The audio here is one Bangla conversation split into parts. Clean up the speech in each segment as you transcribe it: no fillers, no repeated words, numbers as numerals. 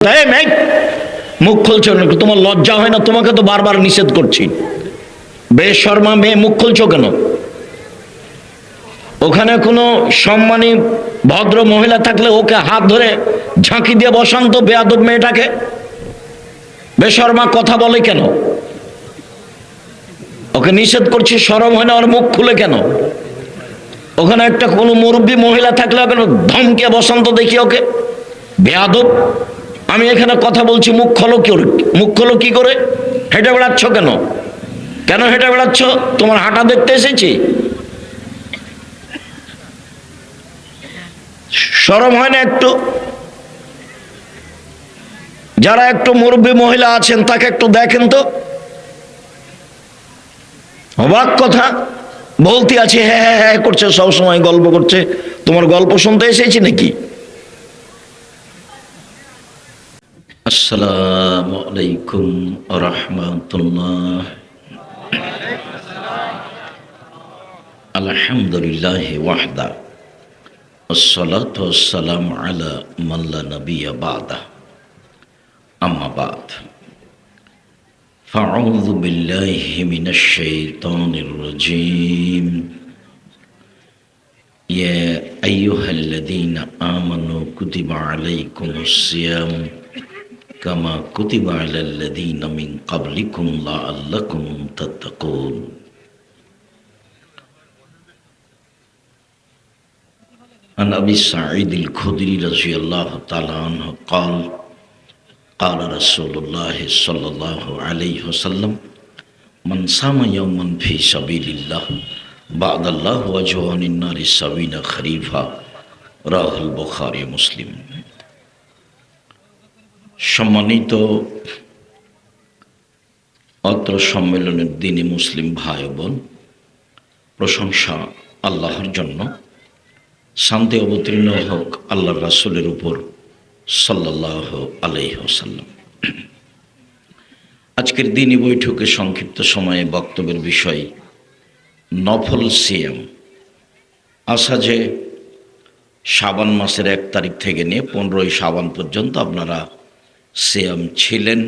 তাই মেঘ মুখ খুলছো না, তোমার লজ্জা হয় না? তোমাকে তো বারবার নিষেধ করছি। বেশর্মা মেয়ে মুখ খুলছো কেন? ওখানে কোনো সম্মানী ভদ্র মহিলা থাকলে ওকে হাত ধরে ঝাঁকি দিয়ে বসান তো বেয়াদব মেয়েটাকে। বেশর্মা কথা বলে কেন? ওকে নিষেধ করছি, শরম হয় না? ওর মুখ খুলে কেন? ওখানে একটা কোনো মুরব্বী মহিলা থাকলে ওখানে ধমকে বসান তো দেখি ওকে, বেয়াদব। আমি এখানে কথা বলছি, মুখ খোলো কি? মুখ খোলো কি করে? হেঁটে বেড়াচ্ছ কেন? কেন হেঁটে বেড়াচ্ছ? তোমার হাঁটা দেখতে এসেছি? শরম হয় না একটু? যারা একটু মুরব্বী মহিলা আছেন তাকে একটু দেখেন তো। অবাক কথা বলতে আছে, হ্যাঁ হ্যাঁ হ্যাঁ করছে, সবসময় গল্প করছে। তোমার গল্প শুনতে এসেছি নাকি? আসসালামু আলাইকুম ওয়া রাহমাতুল্লাহ। আলহামদুলিল্লাহ ওয়াহদা والصلاة والسلام على من لا نبي بعده أما بعد فأعوذ بالله من الشيطان الرجيم يا أيها الذين آمنوا كتب عليكم الصيام كما كتب على الذين من قبلكم لعلكم تتقون عن أبي سعيد الخدري رضي الله تعالى عنه قال قال رسول الله صلى الله عليه وسلم من صام يوما في سبيل الله بعد الله وجهه عن النار 70 خريفا رواه البخاري মুসলিম। সম্মানিত অত্র সম্মেলনের দিনে মুসলিম ভাই বোন, প্রশংসা আল্লাহর জন্য, শান্তি অবতীর্ণ হোক আল্লাহর রাসূলের উপর সাল্লাল্লাহু আলাইহি ওয়াসাল্লাম। আজকের দিনই বৈঠকে সংক্ষিপ্ত সময়ে বক্তব্যের বিষয় নফল সিয়াম। আশা যে শাবান মাসের 1 তারিখ থেকে নিয়ে 15ই শাবান পর্যন্ত আপনারা সিয়াম ছিলেন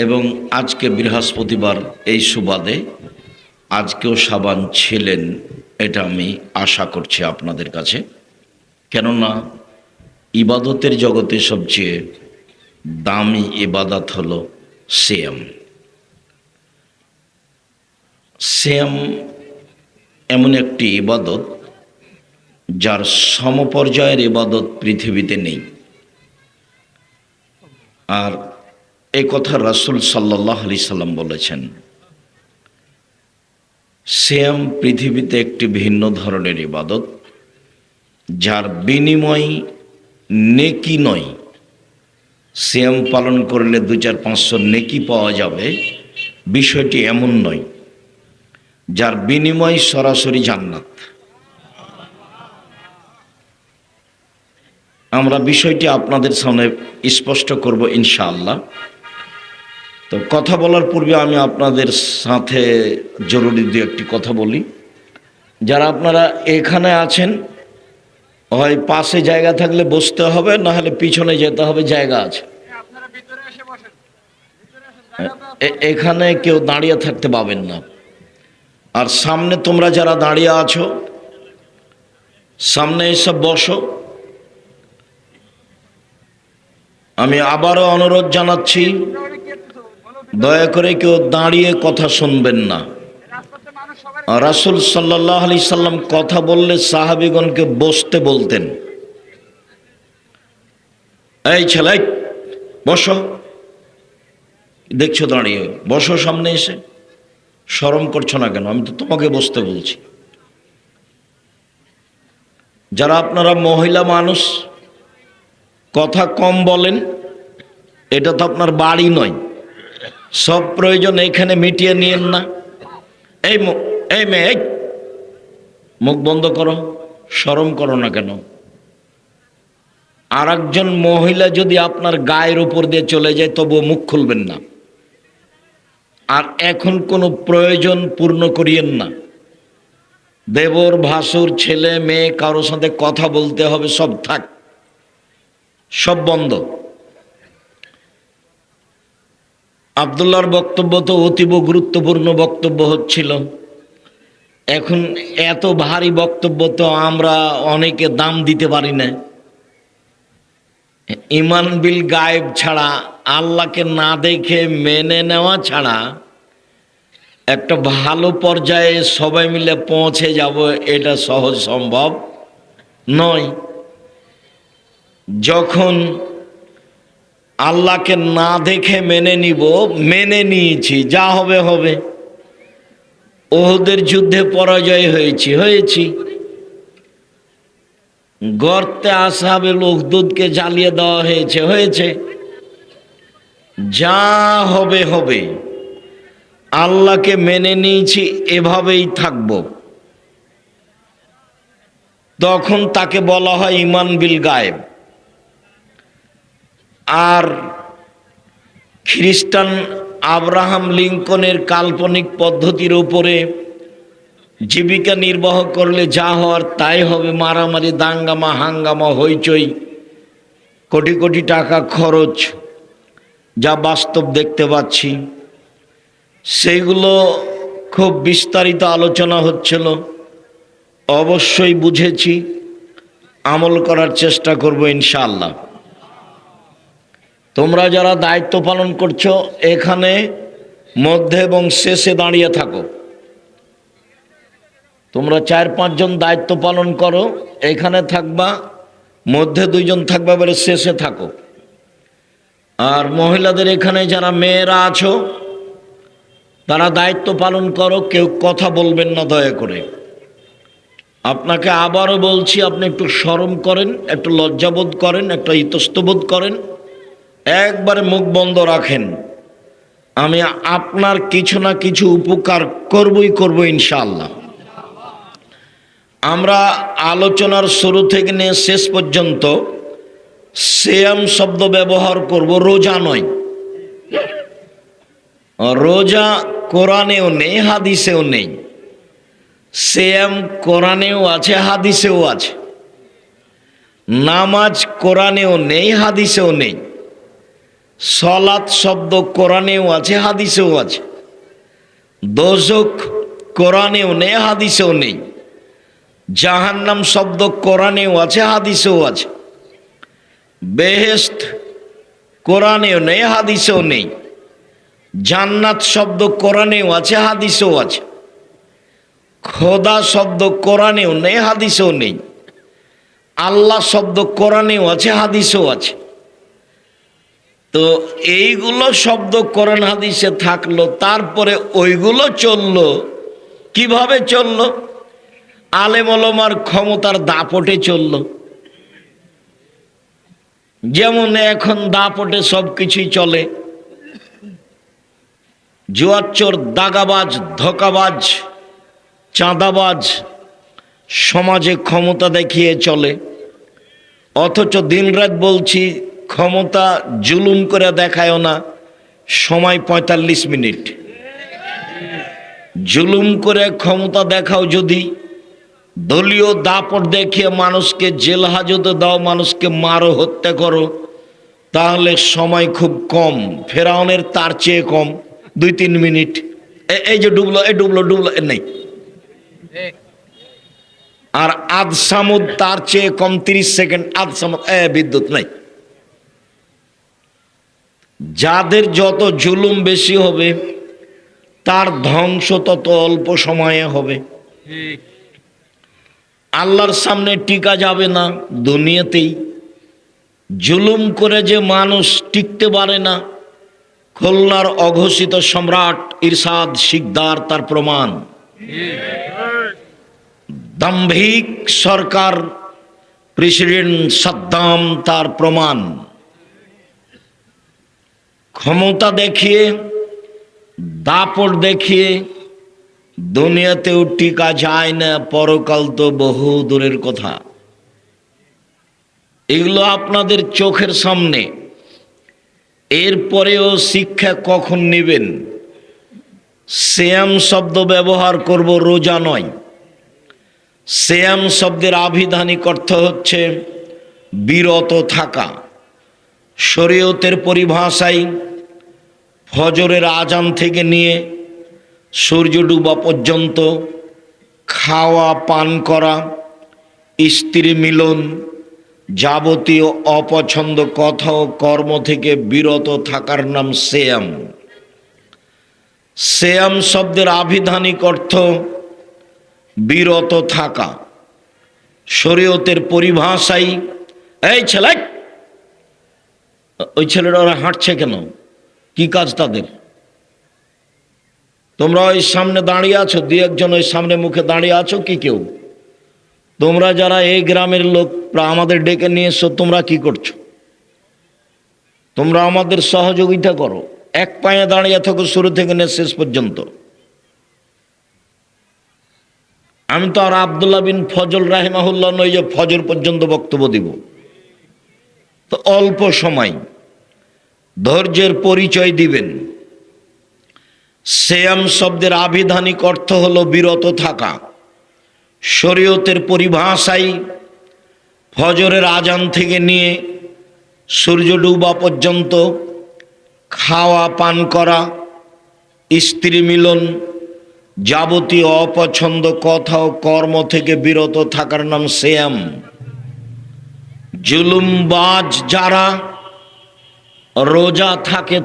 এবং আজকে বৃহস্পতিবার এই সুবাদে আজকেও শাবান ছিলেন, এটা আমি আশা করছি আপনাদের কাছে। কেননা ইবাদতের জগতে সবচেয়ে দামি ইবাদত হলো সিয়াম। সিয়াম এমন একটি ইবাদত যার সমপর্যায়ের ইবাদত পৃথিবীতে নেই। আর এই কথা রাসূল সাল্লাল্লাহু আলাইহি সাল্লাম বলেছেন, সিয়াম পৃথিবীতে একটি ভিন্ন ধরনের ইবাদত যার বিনিময় নেকি নয়। সিয়াম পালন করলে 2-4-500 নেকি পাওয়া যাবে, বিষয়টি এমন নয়। যার বিনিময় সরাসরি জান্নাত। আমরা বিষয়টি আপনাদের সামনে স্পষ্ট করব ইনশাআল্লাহ। তো কথা বলার পূর্বে আমি আপনাদের সাথে জরুরি দু একটি কথা বলি। যারা আপনারা এখানে আছেন, হয় পাশে জায়গা থাকলে বসতে হবে, না হলে পিছনে যেতে হবে, জায়গা আছে। এখানে কেউ দাঁড়িয়ে থাকতে পাবেন না। আর সামনে তোমরা যারা দাঁড়িয়ে আছো, সামনে এসব বসো। আমি আবারও অনুরোধ জানাচ্ছি, দয়া করে কেউ দাঁড়িয়ে কথা শুনবেন না। রাসূল সাল্লাল্লাহু আলাইহি সাল্লাম কথা বললে সাহাবীগণকে বসতে বলতেন। এই ছেলে বসো, দেখছো দাঁড়িয়ে, বসো সামনে এসে। শরম করছো না কেন? আমি তো তোমাকে বসতে বলছি। যারা আপনারা মহিলা মানুষ, কথা কম বলেন, এটা তো আপনার বাড়ি নয়। সব প্রয়োজন এখানে মিটিয়ে নিয়েন না। এই মেয়ে, মুখ বন্ধ করো, শরম করো না কেন? আর একজন মহিলা যদি আপনার গায়ের উপর দিয়ে চলে যায় তবুও মুখ খুলবেন না। আর এখন কোনো প্রয়োজন পূর্ণ করিয়েন না। দেবর, ভাসুর, ছেলে, মেয়ে, কারোর সাথে কথা বলতে হবে, সব থাক, সব বন্ধ। আব্দুল্লাহর বক্তব্য তো অতীব গুরুত্বপূর্ণ বক্তব্য হচ্ছিল। এখন এত ভারী বক্তব্য তো আমরা অনেকে দাম দিতে পারি না। ইমান বিল গায়েব ছাড়া, আল্লাহকে না দেখে মেনে নেওয়া ছাড়া একটা ভালো পর্যায়ে সবাই মিলে পৌঁছে যাব, এটা সহজ সম্ভব নয়। যখন আল্লাহকে না দেখে মেনে নিব, মেনে নিয়েছি, যা হবে হবে। ওহুদের যুদ্ধে পরাজয় হয়েছি। গর্তে আসহাবে উখদুদকে জ্বালিয়ে দেওয়া হয়েছে। যা হবে হবে। আল্লাহকে মেনে নিয়েছি, এভাবেই থাকব। তখন তাকে বলা হয় ইমান বিল গায়েব। আর খ্রিস্টান আব্রাহাম লিঙ্কনের কাল্পনিক পদ্ধতির উপরে জীবিকা নির্বাহ করলে যা হওয়ার তাই হবে, মারামারি, দাঙ্গামা, হাঙ্গামা, হইচই, কোটি কোটি টাকা খরচ, যা বাস্তব দেখতে পাচ্ছি। সেইগুলো খুব বিস্তারিত আলোচনা হচ্ছিল। অবশ্যই বুঝেছি, আমল করার চেষ্টা করব ইনশাআল্লাহ। তোমরা যারা দায়িত্ব পালন করছো, এখানে মধ্যে এবং শেষে দাঁড়িয়ে থাকো। তোমরা 4-5 জন দায়িত্ব পালন করো, এখানে থাকবা, মধ্যে 2 জন থাকবা, বলে শেষে থাকো। আর মহিলাদের এখানে যারা মেয়েরা আছো, তারা দায়িত্ব পালন করো, কেউ কথা বলবেন না দয়া করে। আপনাকে আবারও বলছি, আপনি একটু শরম করেন, একটু লজ্জাবোধ করেন, একটা ইতস্তবোধ করেন, একবারে মুখ বন্ধ রাখেন। আমি আপনার কিছু না কিছু উপকার করবই ইনশাআল্লাহ। আমরা আলোচনার শুরু থেকে নিয়ে শেষ পর্যন্ত সিয়াম শব্দ ব্যবহার করব, রোজা নয়। রোজা কোরআনেও নেই, হাদিসেও নেই। সিয়াম কোরআনেও আছে, হাদিসেও আছে। নামাজ কোরআনেও নেই, হাদিসেও নেই। সলাত শব্দ কোরআনেও আছে, হাদিসেও আছে। দোজখ কোরআনেও নেই, হাদিসেও নেই। জাহান্নাম শব্দ কোরআনেও আছে, হাদিসেও আছে। বেহেশত কোরআনেও নেই, হাদিসেও নেই। জান্নাত শব্দ কোরআনেও আছে, হাদিসেও আছে। খোদা শব্দ কোরআনেও নেই, হাদিসেও নেই। আল্লাহ শব্দ কোরআনেও আছে, হাদিসেও আছে। তো এইগুলো শব্দ কোরআন হাদিসে থাকলো, তারপরে ওইগুলো চললো। কিভাবে চললো? আলেম ওলামার ক্ষমতার দাপটে চললো। যেমন এখন দাপটে সব কিছুই চলে। জুয়াচোর, দাগাবাজ, ধোঁকাবাজ, চাঁদাবাজ সমাজে ক্ষমতা দেখিয়ে চলে। অথচ দিনরাত বলছি, ক্ষমতা জুলুম করে দেখায়ও না, সময় 45 মিনিট। জুলুম করে ক্ষমতা দেখাও যদি, দলীয় দাপট দেখিয়ে মানুষকে জেল হাজতে দাও, মানুষকে মারো, হত্যা করো, তাহলে সময় খুব কম। ফেরাউনের তার চেয়ে কম, 2-3 মিনিট। এই যে ডুবলো, ডুবলো নেই। আর আদ সামুদ তার চেয়ে কম, 30 সেকেন্ড। আদ সামুদ, বিদ্যুৎ নাই। যাদের যত জুলুম বেশি হবে, তার ধ্বংস তত অল্প সময়ে হবে। আল্লাহর সামনে টিকা যাবে না, দুনিয়াতেই। জুলুম করে যে মানুষ টিকতে পারে না, খুলনার অঘোষিত সম্রাট ইরশাদ শিকদার তার প্রমাণ। দাম্ভিক সরকার প্রেসিডেন্ট সাদ্দাম তার প্রমাণ। ক্ষমতা দেখিয়ে, দাপট দেখিয়ে দুনিয়াতেও টিকা যায় না, পরকাল তো বহু দূরের কথা। এগুলো আপনাদের চোখের সামনে। এরপরেও শিক্ষা কখন নেবেন? সিয়াম শব্দ ব্যবহার করব, রোজা নয়। সিয়াম শব্দের আভিধানিক অর্থ হচ্ছে বিরত থাকা। শরীয়তের পরিভাষায় ফজরের আজান থেকে নিয়ে সূর্য ডুবা পর্যন্ত খাওয়া পান করা, স্ত্রী মিলন, যাবতীয় অপছন্দ কথা ও কর্ম থেকে বিরত থাকার নাম সিয়াম। সিয়াম শব্দের আভিধানিক অর্থ বিরত থাকা। শরীয়তের পরিভাষায়, এই ছেলে, ওই ছেলেরা ওরা হাঁটছে কেন, কি কাজ তাদের? তোমরা ওই সামনে দাঁড়িয়ে আছো, দুই একজন ওই সামনে মুখে দাঁড়িয়ে আছো কি কেউ? তোমরা যারা এই গ্রামের লোক, আমাদের ডেকে নিয়ে এসো, তোমরা কি করছো? তোমরা আমাদের সহযোগিতা করো, এক পায়ে দাঁড়িয়ে থাকো শুরু থেকে নিয়ে শেষ পর্যন্ত। আমি তো আর আব্দুল্লাহ বিন ফজল রাহিমাহুল্লাহ নই যে ফজর পর্যন্ত বক্তব্য দিব। তো অল্প সময় ধৈর্যের পরিচয় দিবেন। সিয়াম শব্দের আভিধানিক অর্থ হলো বিরত থাকা। শরীয়তের পরিভাষায় ফজরের আজান থেকে নিয়ে সূর্য ডুবা পর্যন্ত খাওয়া পান করা, স্ত্রী মিলন, যাবতীয় অপছন্দ কথা ও কর্ম থেকে বিরত থাকার নাম সিয়াম। জুলুমবাজ যারা রোজা থাকে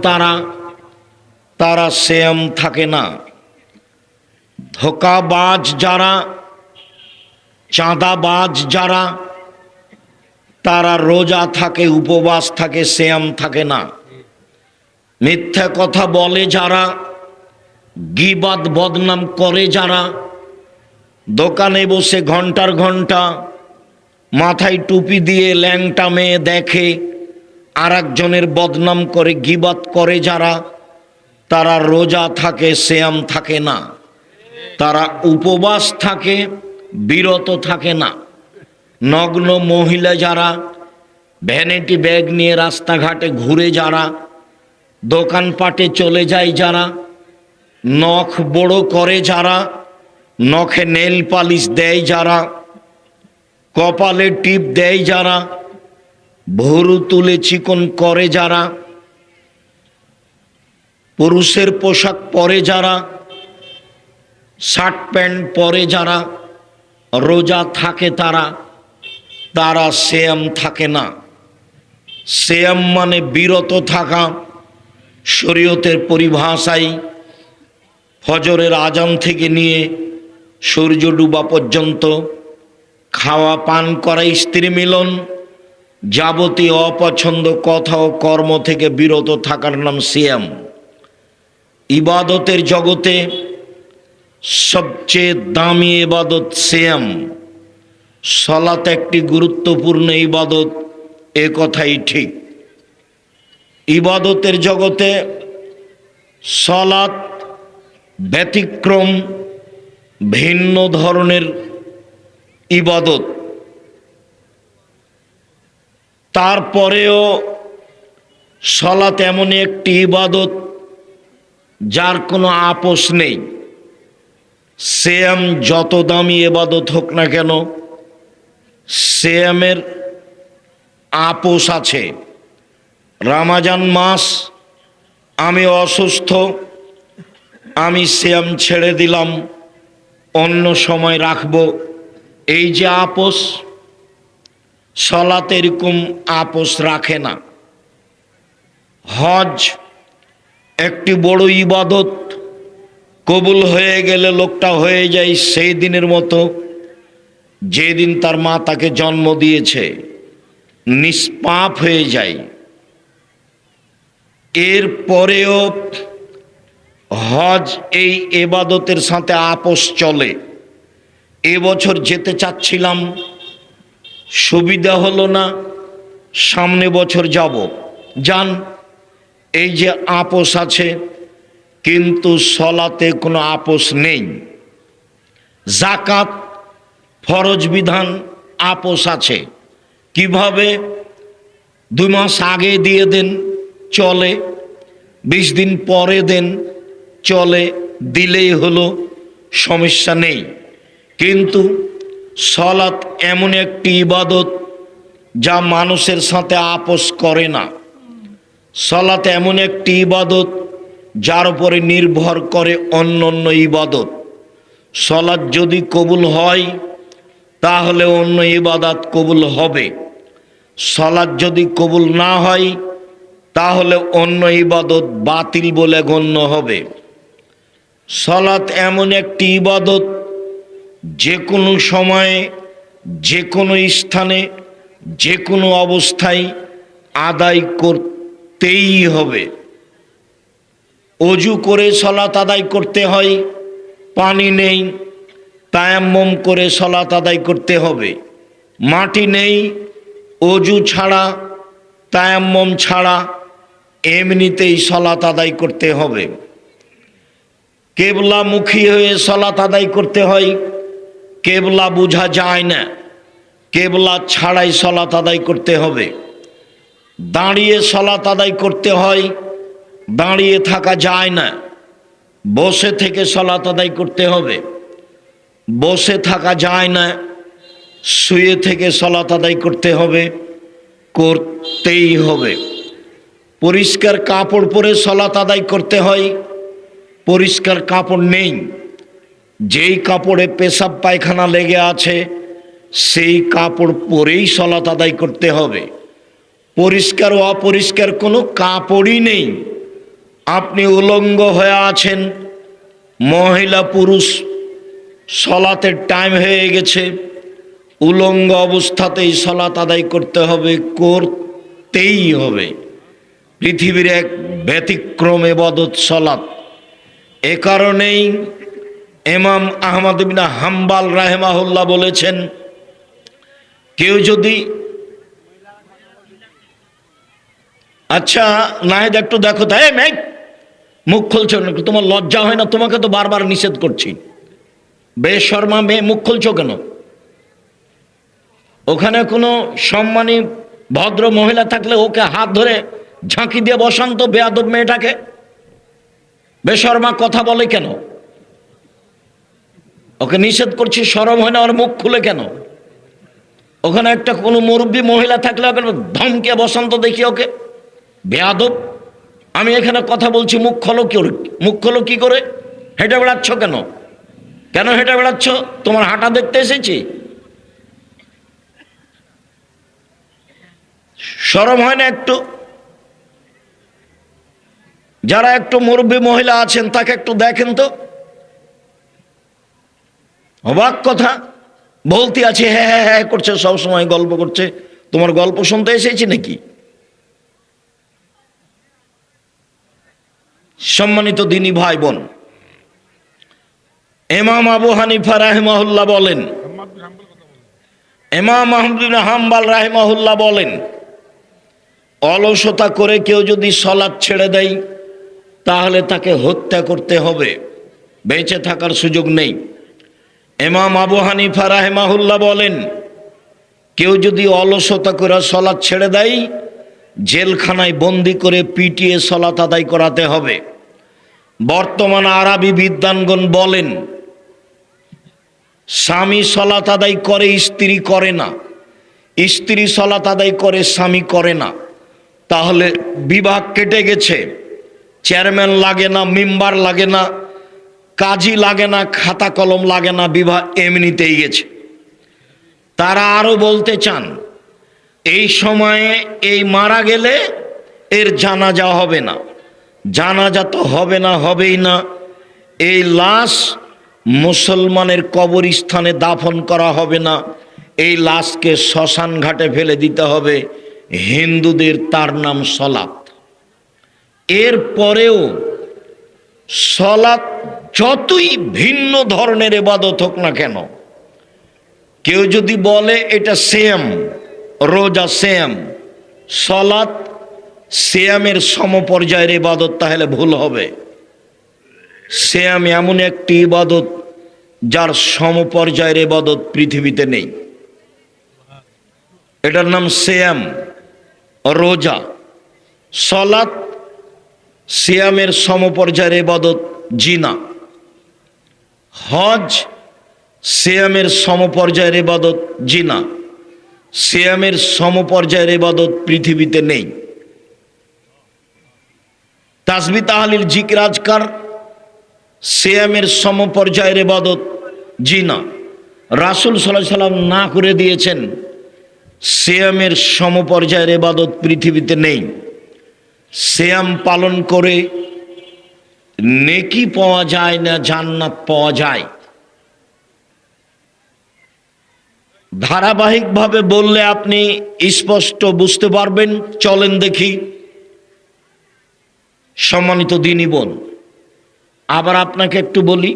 তারা সিয়াম থাকে না। ধোঁকাবাজ যারা, চাঁদাবাজ যারা, তারা রোজা থাকে, উপবাস থাকে, সিয়াম থাকে না। মিথ্যা কথা বলে যারা, গীবাত বদনাম করে যারা, দোকানে বসে ঘন্টার ঘন্টা মাথায় টুপি দিয়ে ল্যাংটা মেয়ে দেখে আর একজনের বদনাম করে, গীবাত করে যারা, তারা রোজা থাকে, সিয়াম থাকে না। তারা উপবাস থাকে, বিরত থাকে না। নগ্ন মহিলা যারা, ভ্যানিটি ব্যাগ নিয়ে রাস্তাঘাটে ঘুরে যারা, দোকানপাটে চলে যায় যারা, নখ বড় করে যারা, নখে নেল পালিশ দেয় যারা, কপালে টিপ দেয় যারা, ভুরু তুলে চিকন করে যারা, পুরুষের পোশাক পরে যারা, শার্ট প্যান্ট পরে যারা রোজা থাকে, তারা সিয়াম থাকে না। সিয়াম মানে বিরত থাকা। শরীয়তের পরিভাষায় ফজরের আজান থেকে নিয়ে সূর্য ডুবা পর্যন্ত খাওয়া পান করা, স্ত্রী মিলন, যাবতীয় অপছন্দ কথা ও কর্ম থেকে বিরত থাকার নাম সিয়াম। ইবাদতের জগতে সবচেয়ে দামি ইবাদত সিয়াম। সালাত একটি গুরুত্বপূর্ণ ইবাদত, এ কথাই ঠিক। ইবাদতের জগতে সালাত ব্যতিক্রম, ভিন্ন ধরনের ইবাদত। তারপরেও সালাত এমন একটি ইবাদত যার কোনো আপোষ নেই। সিয়াম যত দামি ইবাদত হোক না কেন, সিয়ামের আপোষ আছে। রমজান মাস, আমি অসুস্থ, আমি সিয়াম ছেড়ে দিলাম, অন্য সময় রাখব, এই যে আপোষ, সালাত এরকম আপোষ রাখে না। হজ একটি বড় ইবাদত, কবুল হয়ে গেলে লোকটা হয়ে যায় সেই দিনের মতো যেদিন তার মা তাকে জন্ম দিয়েছে, নিষ্পাপ হয়ে যায়। এর পরেও হজ এই ইবাদতের সাথে আপোষ চলে। এবছর যেতে চাচ্ছিলাম, সুবিধা হলো না, সামনে বছর যাব, যান, এই যে আপোষ আছে। কিন্তু সালাতে কোনো আপোষ নেই। যাকাত ফরজ বিধান, আপোষ আছে। কিভাবে? 2 মাস আগে দিয়ে দেন, চলে, 20 দিন পরে দেন, চলে, দিলেই হলো, সমস্যা নেই। কিন্তু সালাত এমন একটি ইবাদত যা মানুষের সাথে আপোষ করে না। সালাত এমন একটি ইবাদত যার উপরে নির্ভর করে অন্য অন্য ইবাদত। সালাত যদি কবুল হয় তাহলে অন্য ইবাদত কবুল হবে, সালাত যদি কবুল না হয় তাহলে অন্য ইবাদত বাতিল বলে গণ্য হবে। সালাত এমন একটি ইবাদত যে কোনো সময়ে, যে কোনো স্থানে, যে কোনো অবস্থায় আদায় করতেই হবে। অজু করে সালাত আদায় করতে হয়, পানি নেই, তায়াম্মুম করে সালাত আদায় করতে হবে। মাটি নেই, অজু ছাড়া, তায়াম্মুম ছাড়া এমনিতেই সালাত আদায় করতে হবে। কেবলামুখী হয়ে সালাত আদায় করতে হয়, কেবলা বোঝা যায় না, কেবলা ছাড়াই সালাত আদায় করতে হবে। দাঁড়িয়ে সালাত আদায় করতে হয়, দাঁড়িয়ে থাকা যায় না, বসে থেকে সালাত আদায় করতে হবে। বসে থাকা যায় না, শুয়ে থেকে সালাত আদায় করতে হবে, করতেই হবে। পরিষ্কার কাপড় পরে সালাত আদায় করতে হয়, পরিষ্কার কাপড় নেই, যেই কাপড়ে পেশাব পায়খানা লেগে আছে সেই কাপড় পরেই সালাত আদায় করতে হবে। পরিষ্কার ও অপরিষ্কার কোনো কাপড়ই নেই, আপনি উলঙ্গ হয়ে আছেন, মহিলা পুরুষ সালাতের টাইম হয়ে গেছে, উলঙ্গ অবস্থাতেই সালাত আদায় করতে হবে, করতেই হবে। পৃথিবীর এক ব্যতিক্রম ইবাদত সালাত। এ কারণেই ইমাম আহমদ ইবনে হাম্বল রাহিমাহুল্লাহ বলেছেন, কেউ যদি, আচ্ছা নাহিদ একটু দেখো তাই, মুখ খুলছো না, তোমার লজ্জা হয় না? তোমাকে তো বারবার নিষেধ করছি, বেশরমা মেয়ে মুখ খুলছো কেন? ওখানে কোনো সম্মানী ভদ্র মহিলা থাকলে ওকে হাত ধরে ঝাঁকি দিয়ে বসান তো বেয়াদব মেয়েটাকে। বেশরমা কথা বলে কেন? ওকে নিষেধ করছি, শরম হয় না? ওর মুখ খুলে কেন? ওখানে একটা কোনো মুরব্বী মহিলা থাকলে ওকে ধমকে বসান তো দেখি ওকে, বেয়াদব। আমি এখানে কথা বলছি, মুখ খোলো কি? মুখ খোলো কি করে? হেঁটে বেড়াচ্ছ কেন? কেন হেঁটে বেড়াচ্ছ? তোমার হাঁটা দেখতে এসেছি? শরম হয় না একটু? যারা একটু মুরব্বী মহিলা আছেন তাকে একটু দেখেন তো। অবাক কথা বলতে আছে, হ্যাঁ হ্যাঁ হ্যাঁ করছে, সবসময় গল্প করছে। তোমার গল্প শুনতে এসেছি নাকি? সম্মানিত দিনী ভাই বোন, ইমাম আবু হানিফা রাহিমাহুল্লাহ বলেন, ইমাম আহমদ ইবনে হাম্বল রাহিমাহুল্লাহ বলেন, অলসতা করে কেউ যদি সালাত ছেড়ে দেয় তাহলে তাকে হত্যা করতে হবে, বেঁচে থাকার সুযোগ নেই। ইমাম আবু হানিফা রাহিমাহুল্লাহ বলেন, কেউ যদি অলসতা করে সালাত ছেড়ে দেয় জেলখানায় বন্দি করে পিটিয়ে সালাত আদায় করাতে হবে। বর্তমান আরবি বিদ্বানগণ বলেন, স্বামী সালাত আদায় করে, স্ত্রী করে না, স্ত্রী সালাত আদায় করে, স্বামী করে না, তাহলে বিভাগ কেটে গেছে। চেয়ারম্যান লাগে না, মেম্বার লাগে না, কাজী লাগে না, খাতা কলম লাগে না, বিবাহ এমনিতেই গেছে। তারা আরো বলতে চান, এই সময়ে এই মারা গেলে এর জানাজা হবে না, জানাজা তো হবে না, হবেই না। এই লাশ মুসলমানের কবরস্থানে দাফন করা হবে না, এই লাশকে শ্মশান ঘাটে ফেলে দিতে হবে। হিন্দুদের তার নাম সালাত। এর পরেও সালাত যতই ভিন্ন ধরনের ইবাদত হোক না কেন, কেউ যদি বলে এটা সেম, রোজা সেম, সালাত সিয়ামের সমপর্যায়ের ইবাদত, তাহলে ভুল হবে। সিয়াম এমন একটি ইবাদত যার সমপর্যায়ের ইবাদত পৃথিবীতে নেই। এটার নাম সিয়াম, রোজা। সালাত সিয়ামের সমপর্যায়ের ইবাদত জিনা। হজ সিয়ামের সমপর্যায়ের ইবাদত জিনা। সিয়ামের সমপর্যায়ের ইবাদত পৃথিবীতে নেই। তাসবিহ তাহলিল জিকির আজকার সিয়ামের সমপর্যায়ের ইবাদত? জি না, রাসূল সাল্লাল্লাহু আলাইহি সাল্লাম না করে দিয়েছেন। সিয়ামের সমপর্যায়ের ইবাদত পৃথিবীতে নেই। সিয়াম পালন করে নেকি পাওয়া যায় না জান্নাত পাওয়া যায়? ধারাবাহিকভাবে বললে আপনি স্পষ্ট বুঝতে পারবেন। চলেন দেখি। সম্মানিত দ্বীনি বোন, আবার আপনাকে একটু বলি,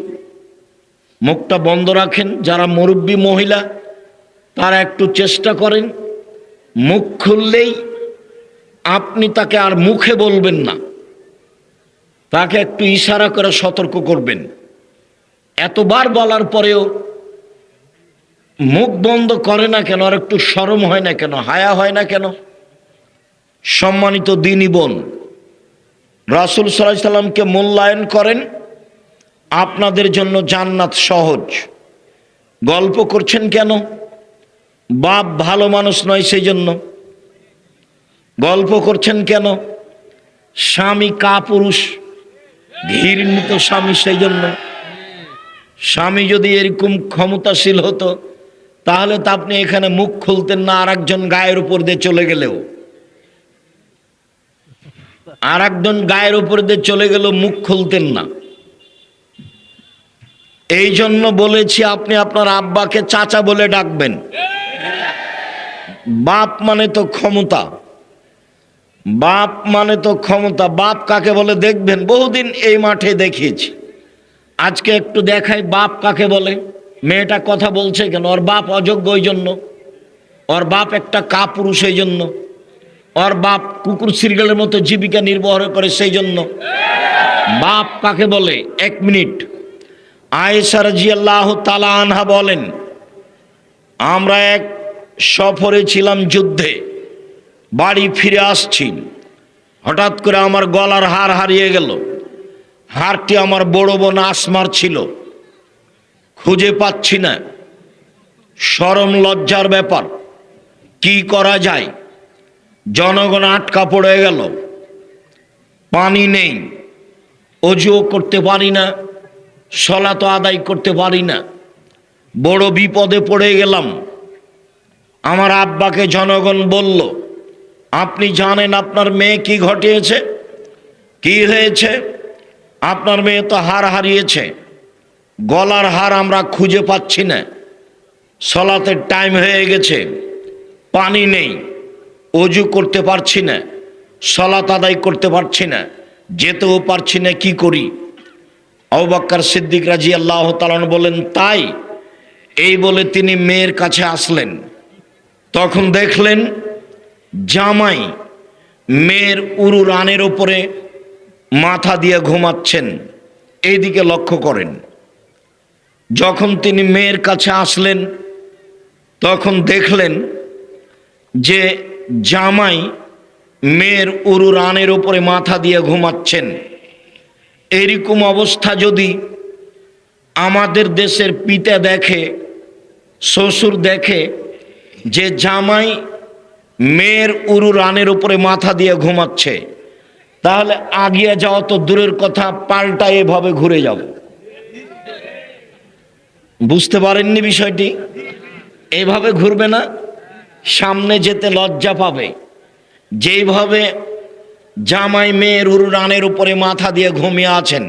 মুখটা বন্ধ রাখেন। যারা মুরব্বী মহিলা তারা একটু চেষ্টা করেন, মুখ খুললেই আপনি তাকে আর মুখে বলবেন না, তাকে একটু ইশারা করে সতর্ক করবেন। এতবার বলার পরেও মুখ বন্ধ করে না কেন? আর একটু শরম হয় না কেন? হায়া হয় না কেন? সম্মানিত দ্বীনি বোন, রাসূল সাল্লাল্লাহু আলাইহি সাল্লামকে মূল্যায়ন করেন, আপনাদের জন্য জান্নাত সহজ। গল্প করছেন কেন? বাপ ভালো মানুষ নয় সেই জন্য গল্প করছেন কেন? স্বামী কাপুরুষ, ঘৃণিত স্বামী সেই জন্য। স্বামী যদি এরকম ক্ষমতাশীল হতো তাহলে তো আপনি এখানে মুখ খুলতেন না। আর একজন গায়ের উপর দিয়ে চলে গেলেও, আর একজন গায়ের উপর দিয়ে চলে গেলেও মুখ খুলতেন না। এই জন্য বলেছি আপনি আপনার আব্বাকে চাচা বলে ডাকবেন। বাপ মানে তো ক্ষমতা, বাপ মানে তো ক্ষমতা। বাপ কাকে বলে দেখবেন, বহুদিন এই মাঠে দেখিয়েছি। আজকে একটু দেখাই বাপ কাকে বলে। মেয়েটা কথা বলছে কেন? ওর বাপ অযোগ্য ওই জন্য, ওর বাপ একটা কাপুরুষ এই জন্য, ওর বাপ কুকুর সিরিয়ালের মতো জীবিকা নির্বাহ করে সেই জন্য। বাপ কাকে বলে? এক মিনিট। আয়েশা রাদিয়াল্লাহু তাআলা আনহা বলেন, আমরা এক সফরে ছিলাম, যুদ্ধে, বাড়ি ফিরে আসছি, হঠাৎ করে আমার গলার হার হারিয়ে গেল। হারটি আমার বড় বোন আসমার ছিল, খুঁজে পাচ্ছি না। শরম লজ্জার ব্যাপার, কি করা যায়? জনগণ আটকা পড়ে গেল, পানি নেই, অজুও করতে পারি না, সালাত আদায় করতে পারি না, বড় বিপদে পড়ে গেলাম। আমার আব্বাকে জনগণ বলল, আপনি জানেন আপনার মেয়ে কি ঘটিয়েছে? কি হয়েছে? আপনার মেয়ে তো হার হারিয়েছে, গলার হার আমরা খুঁজে পাচ্ছি না, সালাতের টাইম হয়ে গেছে, পানি নেই, অজু করতে পারছি না, সালাত আদায় করতে পারছি না, যেতেও পারছি না, কি করি? আবু বকর সিদ্দিক রাদিয়াল্লাহু তাআলা বলেন, তাই? এই বলে তিনি মেয়ের কাছে আসলেন। তখন দেখলেন জামাই মেয়ের উরু রানের ওপরে মাথা দিয়ে ঘুমাচ্ছেন। এইদিকে লক্ষ্য করেন। যখন তিনি মেয়ের কাছে আসলেন তখন দেখলেন যে জামাই মেয়ের উরু রানের ওপরে মাথা দিয়ে ঘুমাচ্ছেন। এরকম অবস্থা যদি আমাদের দেশের পিতা দেখে, শ্বশুর দেখে যে জামাই মেয়ের উরু রানের উপরে মাথা দিয়ে ঘুমাচ্ছে, তাহলে আগিয়ে যাওয়া তো দূরের কথা, পাল্টা এভাবে ঘুরে যাব। বুঝতে পারেননি বিষয়টি? এইভাবে ঘুরবে না, সামনে যেতে লজ্জা পাবে। যেইভাবে জামাই মেয়ের উরু রানের উপরে মাথা দিয়ে ঘুমিয়ে আছেন,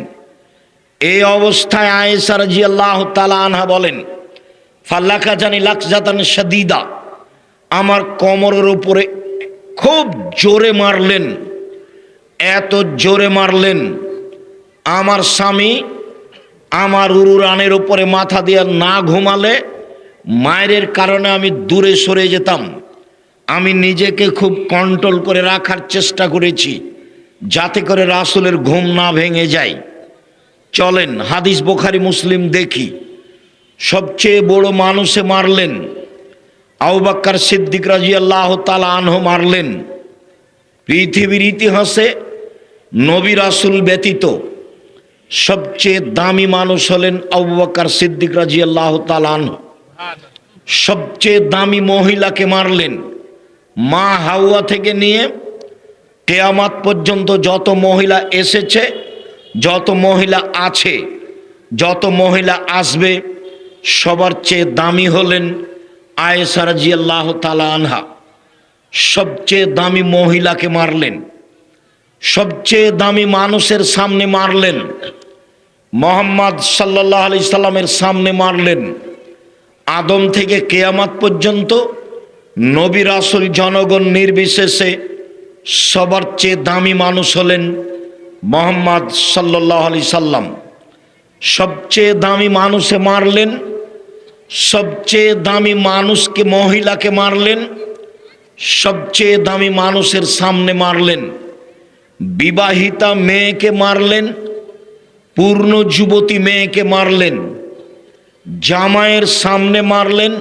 এই অবস্থায় আয়েশা রাদিয়াল্লাহু তাআলা আনহা বলেন, ফাল্লাকা জানি লাকজাতান শাদীদা, আমার কোমরের উপরে খুব জোরে মারলেন, এত জোরে মারলেন, আমার স্বামী আমার উরু রানের উপরে মাথা দিয়ে না ঘুমালে মায়ের কারণে আমি দূরে সরে যেতাম। আমি নিজেকে খুব কন্ট্রোল করে রাখার চেষ্টা করেছি যাতে করে রাসূলের ঘুম না ভেঙে যায়। চলেন হাদিস বুখারী মুসলিম দেখি। সবচেয়ে বড় মানুষে মারলেন, আবু বকর সিদ্দিক রাদিয়াল্লাহু তাআলা আনহু মারলেন। পৃথিবীর ইতিহাসে নবী রাসূল ব্যতীত সবচেয়ে দামি মানুষ হলেন আবু বকর সিদ্দিক রাদিয়াল্লাহু তাআলা আনহু। সবচেয়ে দামি মহিলাকে মারলেন, মা হাওয়া থেকে নিয়ে কিয়ামত পর্যন্ত যত মহিলা এসেছে, যত মহিলা আছে, যত মহিলা আসবে, সবার চেয়ে দামি হলেন আয়েশা রাদিয়াল্লাহু তাআলা আনহা। সবচেয়ে দামি মহিলাকে মারলেন, সবচেয়ে দামি মানুষের সামনে মারলেন, মুহাম্মদ সাল্লাল্লাহু আলাইহি সাল্লামের সামনে মারলেন। আদম থেকে কিয়ামত পর্যন্ত নবী রাসূল জনগণ নির্বিশেষে সবার চেয়ে দামি মানুষ হলেন মুহাম্মদ সাল্লাল্লাহু আলাইহি সাল্লাম। সবচেয়ে দামি মানুষে মারলেন, সবচেয়ে দামি মানুষকে, মহিলাকে মারলেন, সবচেয়ে দামি মানুষের সামনে মারলেন। বিবাহিতা মেয়েকে মারলেন, পূর্ণ যুবতী মেয়েকে মারলেন, জামাইয়ের সামনে মারলেন,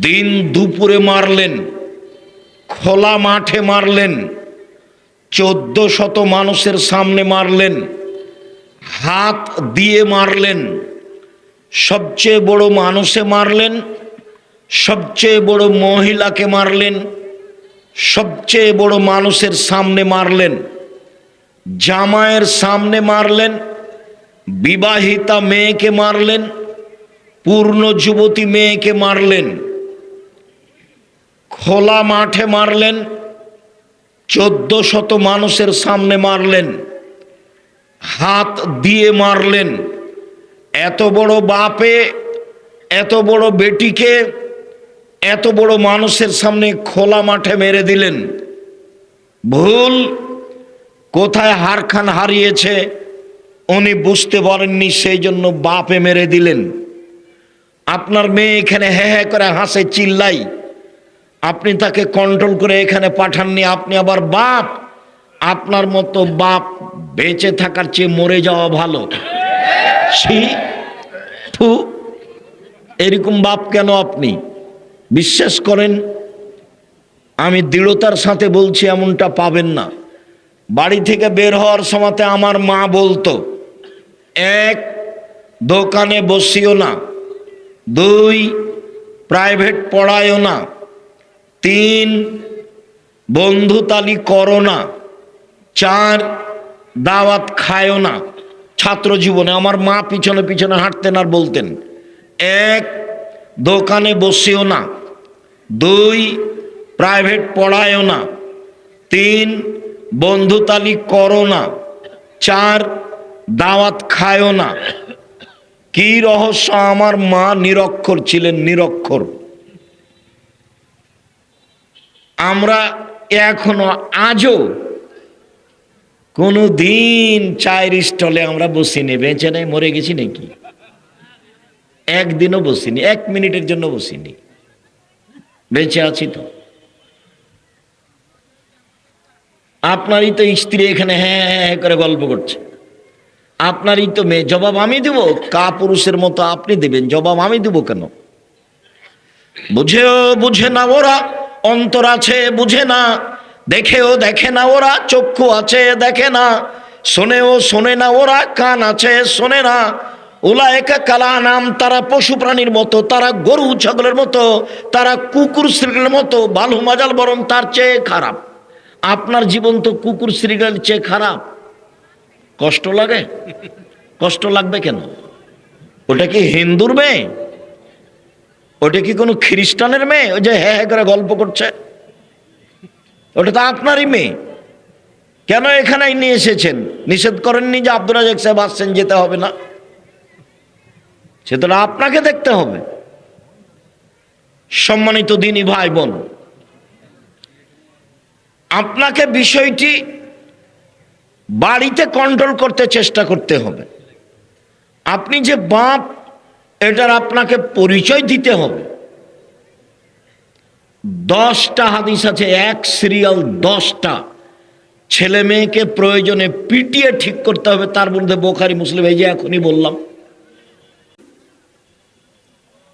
দিন দুপুরে মারলেন, খোলা মাঠে মারলেন, 1400 মানুষের সামনে মারলেন, হাত দিয়ে মারলেন। সবচেয়ে বড় মানুষে মারলেন, সবচেয়ে বড় মহিলাকে মারলেন, সবচেয়ে বড় মানুষের সামনে মারলেন, জামাইয়ের সামনে মারলেন, বিবাহিতা মেয়েকে মারলেন, পূর্ণ যুবতী মেয়েকে মারলেন, খোলা মাঠে মারলেন, 1400 মানুষের সামনে মারলেন, হাত দিয়ে মারলেন। এত বড় বাপে এত বড় বেটিকে এত বড় মানুষের সামনে খোলা মাঠে মেরে দিলেন। ভুল কোথায় হারখান হারিয়েছে উনি বুঝতে পারেননি, সেই জন্য বাপে মেরে দিলেন। আপনার মেয়ে এখানে হ্যাঁ হ্যাঁ করে হাসে, চিল্লাই, আপনি তাকে কন্ট্রোল করে এখানে পাঠাননি, আপনি আবার বাপ। আপনার মতো বাপ বেঁচে থাকার চেয়ে মরে যাওয়া ভালো। ছি, থু, এরকম বাপ কেন আপনি? বিশ্বাস করেন, আমি দৃঢ়তার সাথে বলছি, এমনটা পাবেন না। বাড়ি থেকে বের হওয়ার সময়তে আমার মা বলতো, 1, দোকানে বসিও না, 2, প্রাইভেট পড়ায়ও না, 3, বন্ধুতালি করো না, 4, দাওয়াত খায়ও না। ছাত্র জীবনে আমার মা পিছনে পিছনে হাঁটতেন আর বলতেন, 1, দোকানে বসিও না, 2, প্রাইভেট পড়ায়ও না, 3, বন্ধুতালি করো না, 4, দাওয়াত খায়ও না। কি রহস্য? আমার মা নিরক্ষর ছিলেন, নিরক্ষর। আমরা এখনো আজও কোনো দিন চায়ের স্টলে আমরা বসিনি, বেঁচে নেই, মরে গেছি নাকি? একদিনও বসিনি, 1 মিনিটের জন্য বসিনি, বেঁচে আছি তো। আপনারই তো স্ত্রী এখানে হ্যাঁ হ্যাঁ করে গল্প করছে, আপনারই তো মেয়ে। জবাব আমি দেব? কা পুরুষের মতো আপনি দেবেন জবাব? আমি দেব কেন? বুঝেও বুঝে না ওরা, অন্তর আছে বুঝে না, দেখেও দেখে না ওরা, চক্ষু আছে দেখে না, শোনেও শোনে না ওরা, কান আছে শোনে না। উলায়েকা কালা নাম, তারা পশু প্রাণীর মতো, তারা গরু ছাগলের মতো, তারা কুকুর শ্রীগলের মতো, বালু মাজাল বরং তার চেয়ে খারাপ। আপনার জীবন তো কুকুর শ্রীগলের চেয়ে খারাপ। কষ্ট লাগে? কষ্ট লাগবে কেন? ওটা কি হিন্দুর মেয়ে? ওটা কি কোনো খ্রিস্টানের মেয়ে ওই যে হ্যাঁ হ্যাঁ করে গল্প করছে? ওটা তো আপনারই মেয়ে। কেন এখানে নিয়ে এসেছেন? নিষেধ করেননি যে আব্দুল রাজ্জাক সাহেব আসছেন, যেতে হবে না? সেটা আপনাকে দেখতে হবে। সম্মানিত দিনী ভাই বোন, আপনাকে বিষয়টি বাড়িতে কন্ট্রোল করতে চেষ্টা করতে হবে। আপনি যে বাপ, এটার আপনাকে পরিচয় দিতে হবে। 10টা হাদিস আছে, এক সিরিয়াল 10টা। ছেলে মেয়েকে প্রয়োজনে পিটিয়ে ঠিক করতে হবে, তার মধ্যে বুখারী মুসলিম, এই যে এখনই বললাম।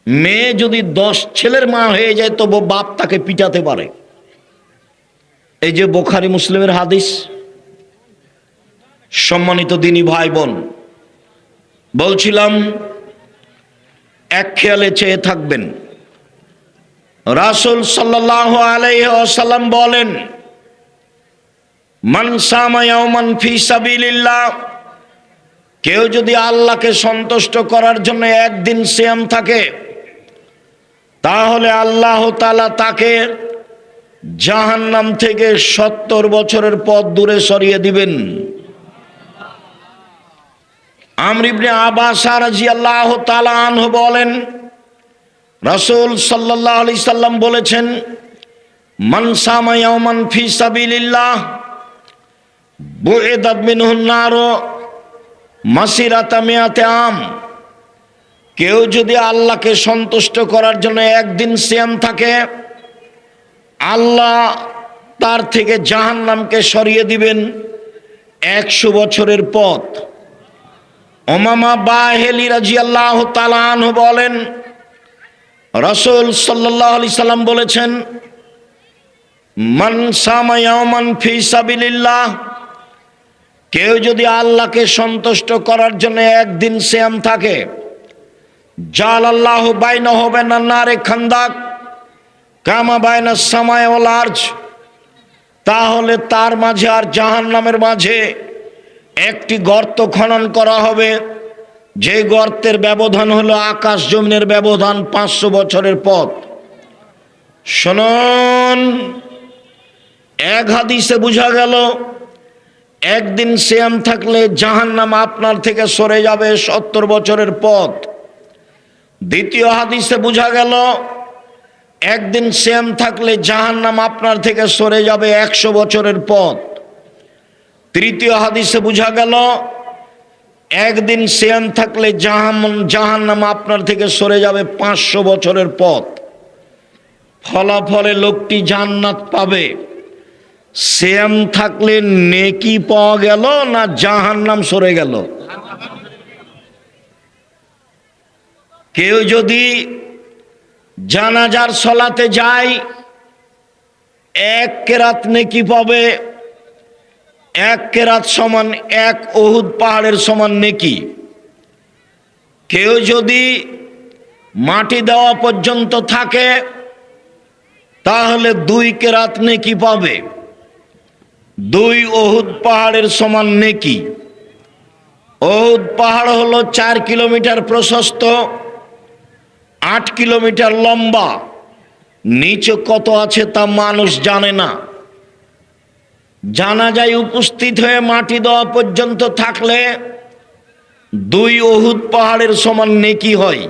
মেয়ে যদি 10 ছেলের মা হয়ে যায় তবু বাপ তাকে পিটাতে পারে। এই যে বুখারী মুসলিমের হাদিস। সম্মানিত দিনী ভাই বোন, বলছিলাম এক খেয়ালে চেয়ে থাকবেন। রাসূল সাল্লাল্লাহু আলাইহি ওয়াসাল্লাম বলেন, মান সামা ইয়াওমান ফি সাবিলিল্লাহ, কেউ যদি আল্লাহকে সন্তুষ্ট করার জন্য একদিন সিয়াম থাকে, তাহলে আল্লাহ তাআলা তাকে জাহান্নাম থেকে 70 বছরের পথ দূরে সরিয়ে দিবেন। আমর ইবনে আব্বাস রাদিয়াল্লাহু তাআলা আনহু বলেন, রাসূল সাল্লাল্লাহু আলাইহি সাল্লাম বলেছেন, মান সামা ইয়াওমান ফি সাবিলিল্লাহ বুইদাত মিনহুন নার মাসিরাতা মিয়াতে আম, কেউ যদি আল্লাহকে সন্তুষ্ট করার জন্য একদিন সিয়াম থাকে, আল্লাহ তার থেকে জাহান্নামকে সরিয়ে দিবেন 100 বছরের পথ। উমামা বাহিলি রাদিয়াল্লাহু তাআলা আনহু বলেন, রাসূল সাল্লাল্লাহু আলাইহি সাল্লাম বলেছেন, মান সামা ইয়াওমান ফি সাবিলিল্লাহ, কেউ যদি আল্লাহকে সন্তুষ্ট করার জন্য একদিন সিয়াম থাকে, জালাল্লাহু বাইনাহু ওয়া বাইনান নারে খান্দাক কামা বাইনাস সামাই ওয়াল আরজ, তাহলে তার মাঝে আর জাহান্নামের মাঝে একটি গর্ত খনন করা হবে, যে গর্তের ব্যবধান হলো আকাশ জমিনের ব্যবধান 500 বছরের পথ। শুনুন, এক হাদিসে বোঝা গেল একদিন সিয়াম থাকলে জাহান্নাম আপনার থেকে সরে যাবে 70 বছরের পথ। দ্বিতীয় হাদিসে বোঝা গেল একদিন সিয়াম থাকলে জাহান্নাম আপনার থেকে সরে যাবে 100 বছরের পথ। তৃতীয় হাদিসে বোঝা গেল একদিন সিয়াম থাকলে জাহান্নাম আপনার থেকে সরে যাবে 500 বছরের পথ। ফলাফলে লোকটি জান্নাত পাবে। সিয়াম থাকলে নেকি পাওয়া গেল না জাহান্নাম সরে গেল? কেউ যদি জানাজার সলাতে যায় 1 কেরাত নেকি পাবে, 1 কেরাত সমান 1 উহুদ পাহাড়ের সমান নেকি। কেউ যদি মাটি দেওয়া পর্যন্ত থাকে তাহলে 2 কেরাত নেকি পাবে, 2 উহুদ পাহাড়ের সমান নেকি। উহুদ পাহাড় হলো 4 কিলোমিটার প্রশস্ত, 8 কিলোমিটার লম্বা, নিচে কত আছে তা মানুষ জানে না। জানাজায় উপস্থিত হয়ে মাটি দেওয়া পর্যন্ত থাকলে 2 উহুদ পাহাড়ের সমান নেকি হয়,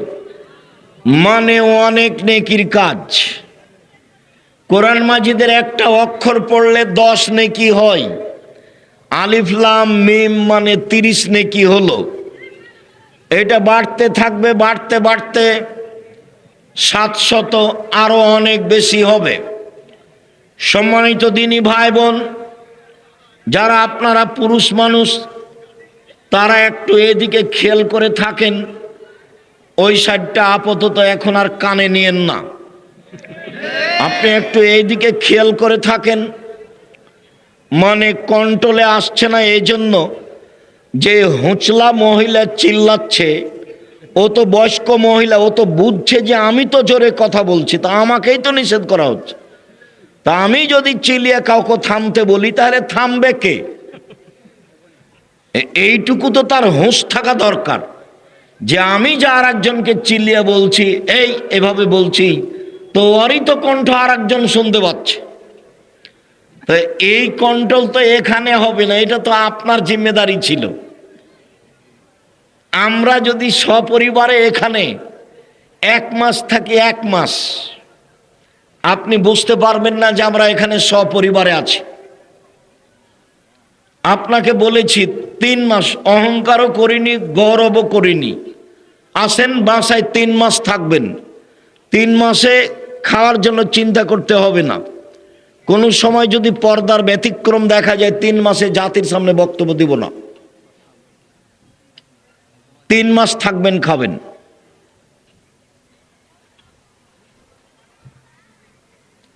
মানে অনেক নেকির কাজ। কোরআন মাজিদের একটা অক্ষর পড়লে 10 নেকি হয়। আলিফ লাম মিম মানে 30 নেকি হলো। এটা বাড়তে থাকবে, বাড়তে বাড়তে 700 আরো অনেক বেশি হবে। সম্মানিত দিনী ভাই বোন, যারা আপনারা পুরুষ মানুষ তারা একটু এদিকে খেয়াল করে থাকেন। ওই সাইডটা আপাতত এখন আর কানে নিয়েন না, আপনি একটু এইদিকে খেয়াল করে থাকেন। মানে কন্ট্রোলে আসছে না এই জন্য যে হুঁচলা মহিলা চিল্লাচ্ছে, ও তো বয়স্ক মহিলা, ও তো বুঝছে যে আমি তো জোরে কথা বলছি, তা আমাকেই তো নিষেধ করা হচ্ছে। তা আমি যদি চিল্লিয়ে কাউকে থামতে বলি তাহলে থামবে কে? এইটুকু তো তার হুঁশ থাকা দরকার যে আমি যে আর একজনকে চিল্লিয়ে বলছি, এভাবে বলছি, তো ওরই তো কণ্ঠ আর একজন শুনতে পাচ্ছে। তো এই কন্ট্রোল তো এখানে হবে না, এটা তো আপনার জিম্মেদারি ছিল। আমরা যদি সপরিবারে এখানে 1 মাস থাকি, 1 মাস আপনি বুঝতে পারবেন না যে আমরা এখানে সপরিবারে আছি। আপনাকে বলেছি 3 মাস, অহংকারও করিনি, গৌরবও করিনি। আসেন বাসায় 3 মাস থাকবেন। 3 মাসে খাওয়ার জন্য চিন্তা করতে হবে না। কোনো সময় যদি পর্দার ব্যতিক্রম দেখা যায় 3 মাসে জাতির সামনে বক্তব্য দিব না। 3 মাস থাকবেন, খাবেন।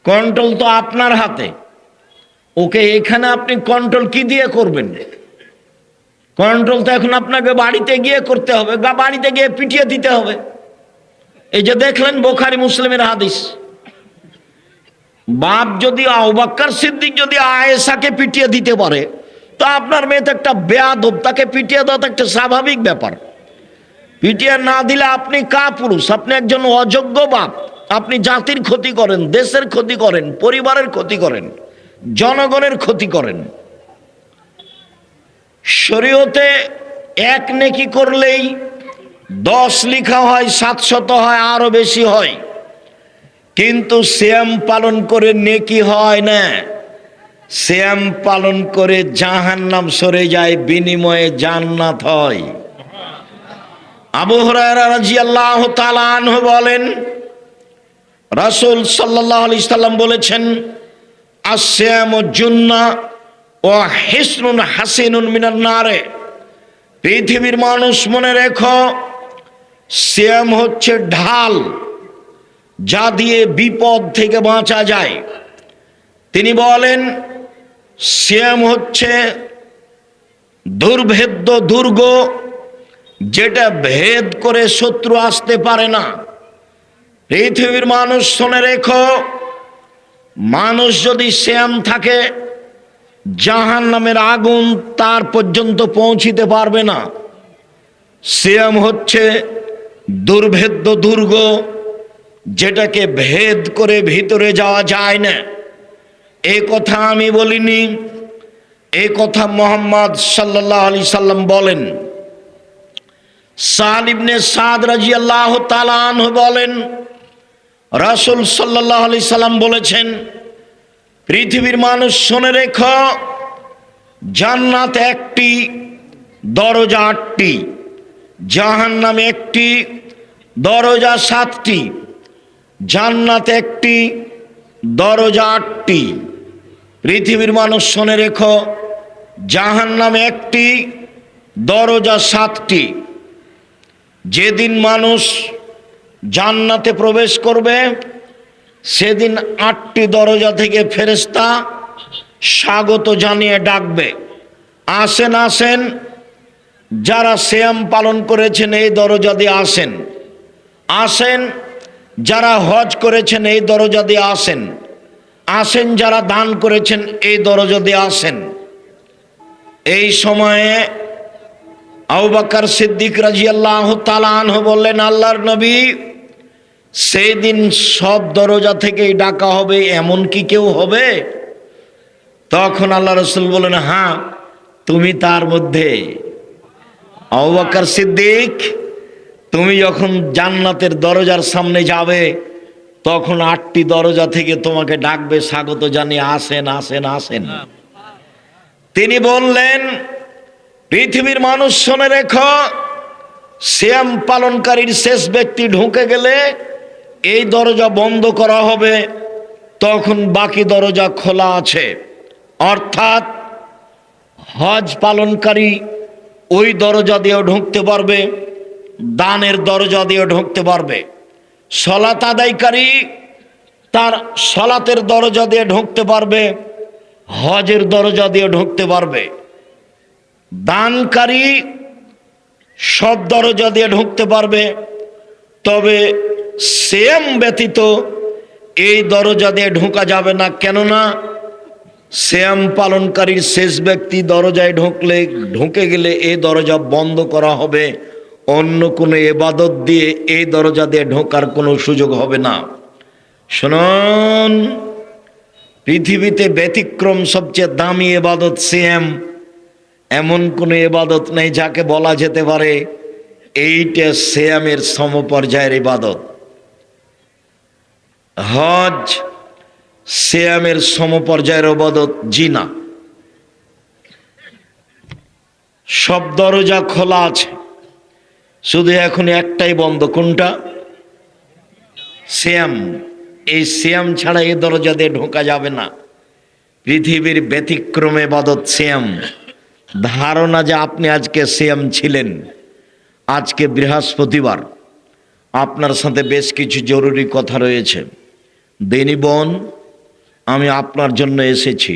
কন্ট্রোল তো আপনার হাতে। ওকে এখানে আপনি কন্ট্রোল কি দিয়ে করবেন? কন্ট্রোল তো এখন আপনাকে বাড়িতে গিয়ে করতে হবে, বা বাড়িতে গিয়ে পিটিয়ে দিতে হবে। এই যে দেখলেন বুখারী মুসলিমের হাদিস, বাপ যদি আবু বকর সিদ্দিক যদি আয়েশাকে পিটিয়ে দিতে পারে, তো আপনার মেয়ে তো একটা বেয়াদব, তাকে পিটিয়ে দেওয়া তো একটা স্বাভাবিক ব্যাপার। পিটিয়ে না দিলে আপনি কাপুরুষ, আপনি একজন অযোগ্য বাপ। আপনি জাতির ক্ষতি করেন, দেশের ক্ষতি করেন, পরিবারের ক্ষতি করেন, জনগণের ক্ষতি করেন। শরীয়তে এক নেকি করলেই 10 লেখা হয়, 700 হয়, আরো বেশি হয়। কিন্তু সিয়াম পালন করে নেকি হয় না, সিয়াম পালন করে জাহান্নাম সরে যায়, বিনিময়ে জান্নাত হয়। আবু হুরায়রা রাদিয়াল্লাহু তাআলা আনহু বলেন, রাসূল সাল্লাল্লাহু আলাইহি সাল্লাম বলেছেন, আসসিয়ামু জুন্নাহ ওয়া হিসনুন হাসিনুন মিনান নারে। পৃথিবীর মানুষ মনে রেখো, সিয়াম হচ্ছে ঢাল, যা দিয়ে বিপদ থেকে বাঁচা যায়। তিনি বলেন, সিয়াম হচ্ছে দুর্ভেদ্য দুর্গ, যেটা ভেদ করে শত্রু আসতে পারে না। পৃথিবীর মানুষ শুনে রেখো, মানুষ যদি সিয়াম থাকে, জাহান্নামের আগুন তার পর্যন্ত পৌঁছিতে পারবে না। সিয়াম হচ্ছে দুর্ভেদ্য দুর্গ, যেটাকে ভেদ করে ভিতরে যাওয়া যায় না। এই কথা আমি বলিনি, এই কথা মুহাম্মদ সাল্লাল্লাহু আলাইহি সাল্লাম বলেন। সাদ ইবনে সাদ রাদিয়াল্লাহু তাআলা আনহু বলেন, রাসূল সাল্লাল্লাহু আলাইহি সাল্লাম বলেছেন, পৃথিবীর মানুষ শুনে রেখো, জান্নাত একটি, দরজা 8টি, জাহান্নাম একটি, দরজা 7টি। জান্নাত একটি, দরজা 8টি। পৃথিবীর মানুষ শুনে রেখো, জাহান্নাম একটি, দরজা 7টি। যেদিন মানুষ জান্নাতে প্রবেশ করবে, সেদিন 8টি দরজা থেকে ফেরেশতা স্বাগত জানিয়ে ডাকবে, আসেন আসেন, যারা সিয়াম পালন করেছেন এই দরজা দিয়ে আসেন, আসেন যারা হজ করেছেন এই দরজা দিয়ে আসেন, আসেন যারা দান করেছেন এই দরজা দিয়ে আসেন। এই সময়ে আবু বকর সিদ্দিক রাদিয়াল্লাহু তাআলা আনহু বললেন, আল্লাহর নবী, সেই দিন সব দরজা থেকেই ডাকা হবে, এমন কি কেউ হবে? তখন আল্লাহ রাসূল বলেন, হ্যাঁ, তুমি তার মধ্যে। আবু বকর সিদ্দিক, তুমি যখন জান্নাতের দরজার সামনে যাবে, তখন 8টি দরজা থেকে তোমাকে ডাকবে, স্বাগত জানিয়ে আসেন আসেন আসেন। তিনি বললেন, পৃথিবীর মানুষ শুনে রেখো, সিয়াম পালনকারীর শেষ ব্যক্তি ঢুকে গেলে এই দরজা বন্ধ করা হবে, তখন বাকি দরজা খোলা আছে। অর্থাৎ হজ পালনকারী ওই দরজা দিয়েও ঢুকতে পারবে, দানের দরজা দিয়েও ঢুকতে পারবে। সালাত আদায়কারী তার সালাতের দরজা দিয়ে ঢুকতে পারবে, হজের দরজা দিয়ে ঢুকতে পারবে। দানকারী সব দরজা দিয়ে ঢুকতে পারবে, তবে সিয়াম ব্যতীত এই দরজা দিয়ে ঢোকা যাবে না। কেননা সিয়াম পালনকারীর শেষ ব্যক্তি দরজায় ঢুকে গেলে এই দরজা বন্ধ করা হবে, অন্য কোনো ইবাদত দিয়ে এই দরজা দিয়ে ঢোকার কোনো সুযোগ হবে না। শুনুন, পৃথিবীতে ব্যতিক্রম সবচেয়ে দামি ইবাদত সিয়াম। এমন কোনো ইবাদত নেই যাকে বলা যেতে পারে এইটা সিয়ামের সমপর্যায়ের ইবাদত। হজ সিয়ামের সমপর্যায়ের ইবাদত জি না। সব দরজা খোলা আছে, শুধু এখন একটাই বন্ধ। কোনটা? সিয়াম। এই সিয়াম ছাড়া এই দরজা দিয়ে ঢোকা যাবে না। পৃথিবীর ব্যতিক্রমে ইবাদত সিয়াম। ধারণা যে আপনি আজকে সিয়াম ছিলেন, আজকে বৃহস্পতিবার, আপনার সাথে বেশ কিছু জরুরি কথা রয়েছে। দিনী বোন, আমি আপনার জন্য এসেছি।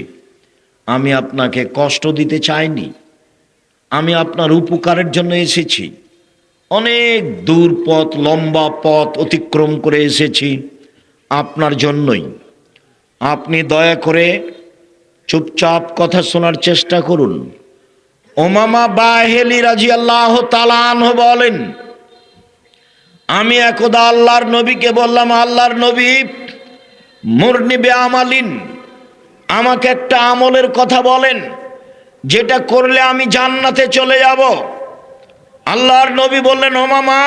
আমি আপনাকে কষ্ট দিতে চাইনি, আমি আপনার উপকারের জন্য এসেছি। অনেক দূর পথ, লম্বা পথ অতিক্রম করে এসেছি আপনার জন্যই। আপনি দয়া করে চুপচাপ কথা শোনার চেষ্টা করুন। উমামা বাহেলি রাদিয়াল্লাহু তাআলা আনহু বলেন, আমি একদা আল্লাহর নবীকে বললাম, আল্লাহর নবী, মুরনি বিআমালিন, আমাকে একটা আমলের কথা বলেন যেটা করলে আমি জান্নাতে চলে যাব। আল্লাহর নবী বললেন, উমামা,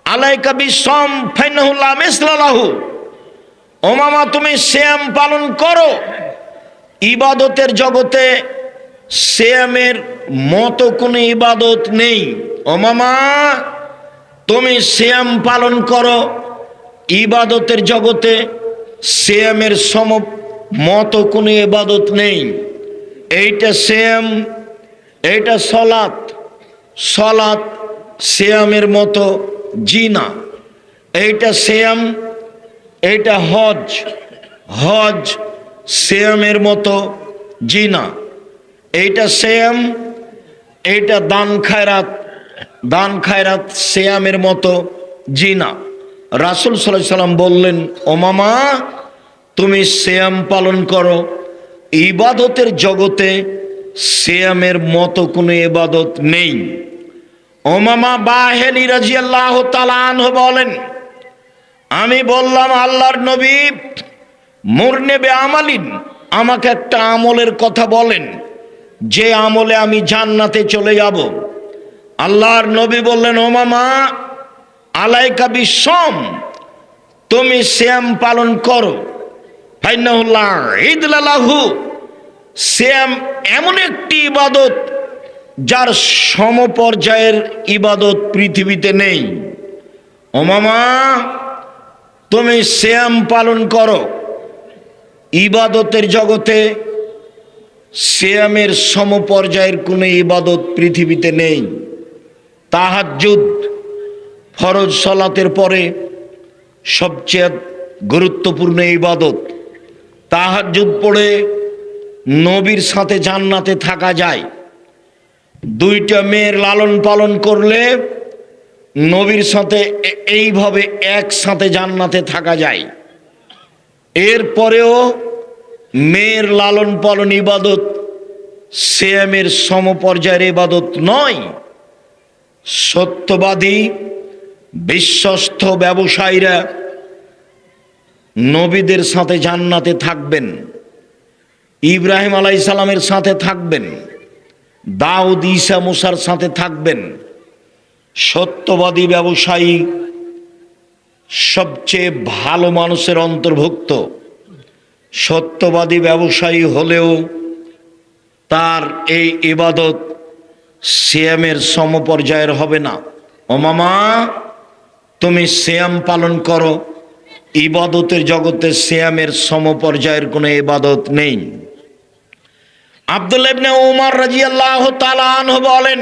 আলাইকা বিসম ফাইনাহু লা মিসলা লাহু। উমামা, তুমি সিয়াম পালন করো। ইবাদতের জগতে সিয়ামের মতো কোনো ইবাদত নেই। উমামা, তুমি সিয়াম পালন করো। ইবাদতের জগতে সিয়ামের মতো কোনো ইবাদত নেই। এইটা সিয়াম, এইটা সলাত, সলাত সিয়ামের মতো জিনা। এইটা সিয়াম, এইটা হজ, হজ সিয়ামের মতো জিনা। এইটা সিয়াম, এইটা দান খায়রাত, দান খায়রাত সিয়ামের মতো জিনা। রাসূল সাল্লাল্লাহু আলাইহি সাল্লাম বললেন, উমামা, তুমি সিয়াম পালন করো। ইবাদতের জগতে সিয়ামের মতো কোনো ইবাদত নেই। উমামা বাহেলি রাদিয়াল্লাহু তাআলা আনহু বলেন, আমি বললাম, আল্লাহর নবী, মুরনি বিআমালিন, আমাকে একটা আমলের কথা বলেন যে আমলে আমি জান্নাতে চলে যাব। আল্লাহর নবী বললেন, উমামা, আলাইকা বিসম, তুমি সিয়াম পালন করো। ফাইনাহু লা ইদলা লাহু, সিয়াম এমন একটি ইবাদত যার সমপর্যায়ের ইবাদত পৃথিবীতে নেই। উমামা, তুমি সিয়াম পালন করো। ইবাদতের জগতে সিয়ামের সমপর্যায়ের কোনো ইবাদত পৃথিবীতে নেই। তাহাজ্জুদ, ফরজ সালাতের পরে সবচেয়ে গুরুত্বপূর্ণ ইবাদত। তাহাজ্জুদ পড়ে নবীর সাথে জান্নাতে থাকা যায়। দুইটা মেয়ের লালন পালন করলে নবীর সাথে এইভাবে একসাথে জান্নাতে থাকা যায়। এরপরেও মেয়ের লালন পালন ইবাদত সিয়ামের সমপর্যায়ের ইবাদত নয়। সত্যবাদী বিশ্বস্ত ব্যবসায়ীরা নবীদের সাথে জান্নাতে থাকবেন, ইব্রাহিম আলাইহিস সালামের সাথে থাকবেন, দাউদ ঈসা মুসার সাথে থাকবেন। সত্যবাদী ব্যবসায়ী সবচেয়ে ভালো মানুষের অন্তর্ভুক্ত। সত্যবাদী ব্যবসায়ী হলেও তার এই ইবাদত সিয়ামের সমপর্যায়ের হবে না। উমামা, তুমি সিয়াম পালন করো। ইবাদতের জগতে সিয়ামের সমপর্যায়ের কোনো ইবাদত নেই। আব্দুল্লাহ ইবনে উমর রাদিয়াল্লাহু তাআলা আনহু বলেন,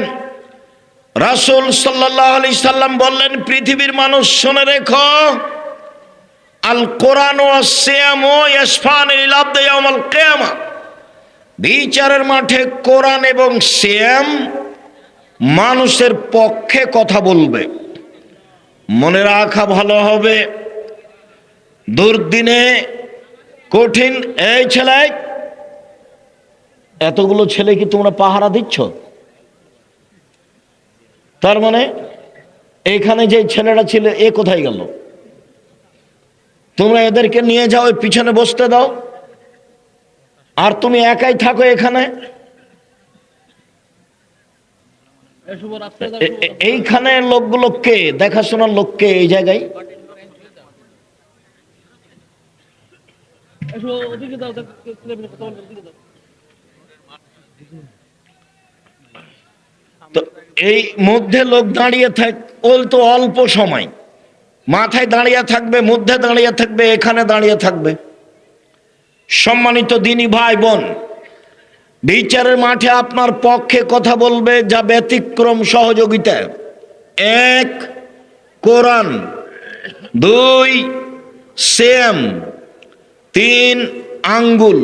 রাসূল সাল্লাল্লাহু আলাইহি সাল্লাম বললেন, পৃথিবীর মানুষ শুনে রেখো, আল কোরআন ওয়াস সিয়ামু ইয়াশফানি লিল আবদি ইয়াউমাল কিয়ামah। বিচারের মাঠে কোরআন এবং সিয়াম মানুষের পক্ষে কথা বলবে। মনে রাখা ভালো হবে, দুর্দিনে কঠিন। এই ছেলে, এতগুলো ছেলে কি তোমরা পাহারা দিচ্ছ? তার মানে এখানে যে ছেলেটা ছিল এ কোথায় গেল? তোমরা এদেরকে নিয়ে যাও, পিছনে বসতে দাও, আর তুমি একাই থাকো এখানে। এইখানে লোকগুলো কে? দেখাশোনার লোক কে এই জায়গায়? তো এই মধ্যে লোক দাঁড়িয়ে থাক, ওল তো অল্প সময়, মাথায় দাঁড়িয়ে থাকবে, মধ্যে দাঁড়িয়ে থাকবে, এখানে দাঁড়িয়ে থাকবে। সম্মানিত দিনী ভাই বোন, বিচারের মাঠে আপনার পক্ষে কথা বলবে যা ব্যতিক্রম সহযোগিতা। এক, কোরআন। দুই, সিয়াম। তিন, আঙ্গুল।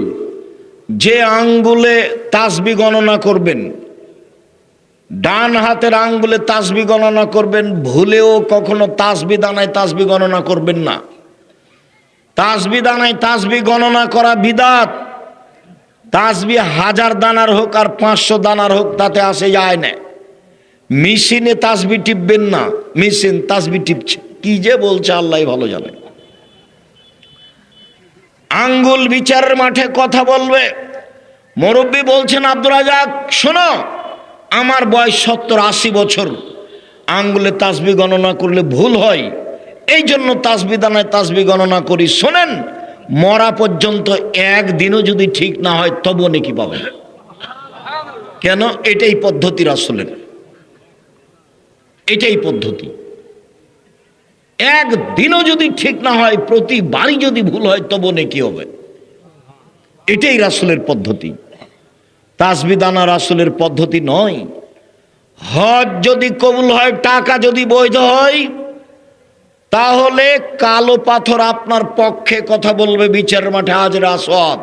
যে আঙ্গুলে তাসবিহ গণনা করবেন, ডান হাতের আঙ্গুলে তাসবিহ গণনা করবেন, ভুলেও কখনো তাসবিহ দানায় তাসবিহ গণনা করবেন না। তাসবি দানায় তাসবি গণনা করা বিদাত। তাসবি 1000 দানার হোক আর 500 দানার হোক, তাতে আসে যায় না। মেশিনে তাসবি টিপবেন না, মেশিন তাসবি টিপছে, কি যে বলছে আল্লাহ ভালো জানে। আঙ্গুল বিচারের মাঠে কথা বলবে। মুরব্বী বলছেন আব্দুর রাজাক শোনো, আমার বয়স 70-80 বছর, আঙ্গুলে তাসবি গণনা করলে ভুল হয়, এই জন্য তাসবি দানায় তাসবি গণনা করি। শোনেন, মরা পর্যন্ত একদিনও যদি ঠিক না হয় তবু নেকি পাবেন। কেন? এটাই পদ্ধতি রাসূলের, এটাই পদ্ধতি। একদিনও যদি ঠিক না হয়, প্রতিবারই যদি ভুল হয় তবু নেকি হবে। এটাই রাসূলের পদ্ধতি। তাসবি দানা রাসূলের পদ্ধতি নয়। হজ যদি কবুল হয়, টাকা যদি বৈধ হয়, তাহলে কালো পাথর আপনার পক্ষে কথা বলবে বিচারের মাঠে, হাজরে আসওয়াদ।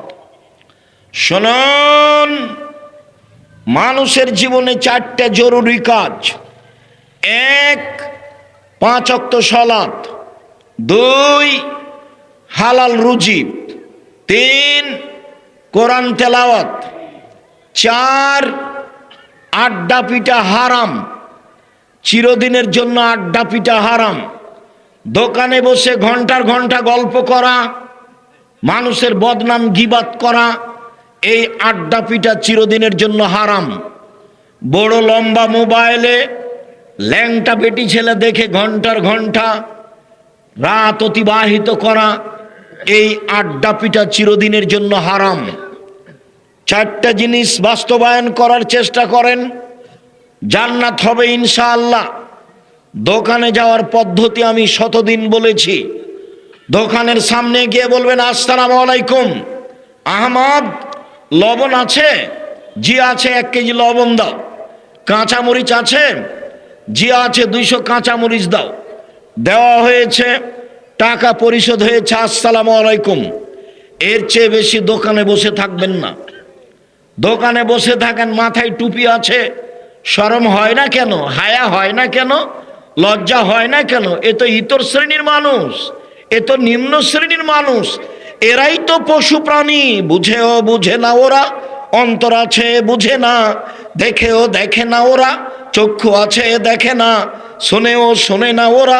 শুনুন, মানুষের জীবনে 4টা জরুরি কাজ। 1, 5 ওয়াক্ত সালাত। 2, হালাল রুজি। 3, কোরআন তেলাওয়াত। 4, আড্ডা পিটা হারাম, চিরদিনের জন্য আড্ডা পিটা হারাম। দোকানে বসে ঘন্টার ঘন্টা গল্প করা, মানুষের বদনাম গীবাত করা, এই আড্ডা পিটা চিরদিনের জন্য হারাম। বড় লম্বা মোবাইলে ল্যাংটা বেটি ছেলে দেখে ঘন্টার ঘন্টা রাত অতিবাহিত করা, এই আড্ডা পিটা চিরদিনের জন্য হারাম। 4টা জিনিস বাস্তবায়ন করার চেষ্টা করেন, জান্নাত হবে ইনশাআল্লাহ। দোকানে যাওয়ার পদ্ধতি আমি শতদিন বলেছি। দোকানের সামনে গিয়ে বলবেন আসসালামু আলাইকুম, আহমদ লবণ আছে? জি আছে, 1 কেজি লবণ দাও। কাঁচামরিচ আছে? জি আছে, 200 কাঁচামরিচ দাও। দেওয়া হয়েছে, টাকা পরিশোধ হয়েছে, আসসালামু আলাইকুম। এর চেয়ে বেশি দোকানে বসে থাকবেন না। দোকানে বসে থাকেন, মাথায় টুপি আছে, শরম হয় না কেন? হায়া হয় না কেন? লজ্জা হয় না কেন? এ তো ইতর শ্রেণীর মানুষ, এ তো নিম্ন শ্রেণীর মানুষ, এরাই তো পশু প্রাণী। বুঝেও বুঝে না ওরা, অন্তর আছে বুঝে না, দেখেও দেখে না ওরা, চক্ষু আছে দেখে না, শোনেও শোনে না ওরা,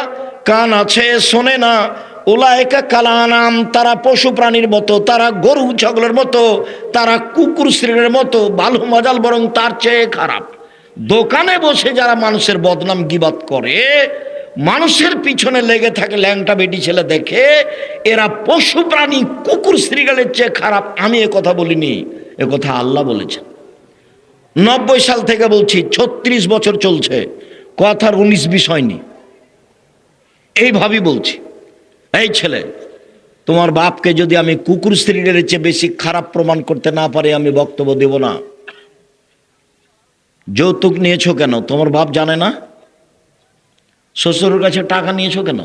কান আছে শোনে না। উলায়েকা কালানাম, তারা পশু প্রাণীর মতো, তারা গরু ছাগলের মতো, তারা কুকুর শ্রেণীর মতো, ভালো মজাল বরং তার চেয়ে খারাপ। দোকানে বসে যারা মানুষের বদনাম গীবাত করে, মানুষের পিছনে লেগে থাকে ল্যাংটা বেটি ছেলে দেখে, এরা পশু প্রাণী কুকুর শ্রীগালের চেয়ে খারাপ। আমি এ কথা বলিনি, এ কথা আল্লাহ বলেছেন। 90 সাল থেকে বলছি, 36 বছর চলছে, কথার 19-20 হয়নি, এইভাবেই বলছি। এই ছেলে, তোমার বাপকে যদি আমি কুকুর শ্রীগালের চেয়ে বেশি খারাপ প্রমাণ করতে না পারি, আমি বক্তব্য দেব না। যৌতুক নিয়েছো কেন? তোমার বাপ জানে না? শ্বশুরের কাছে টাকা নিয়েছো কেন?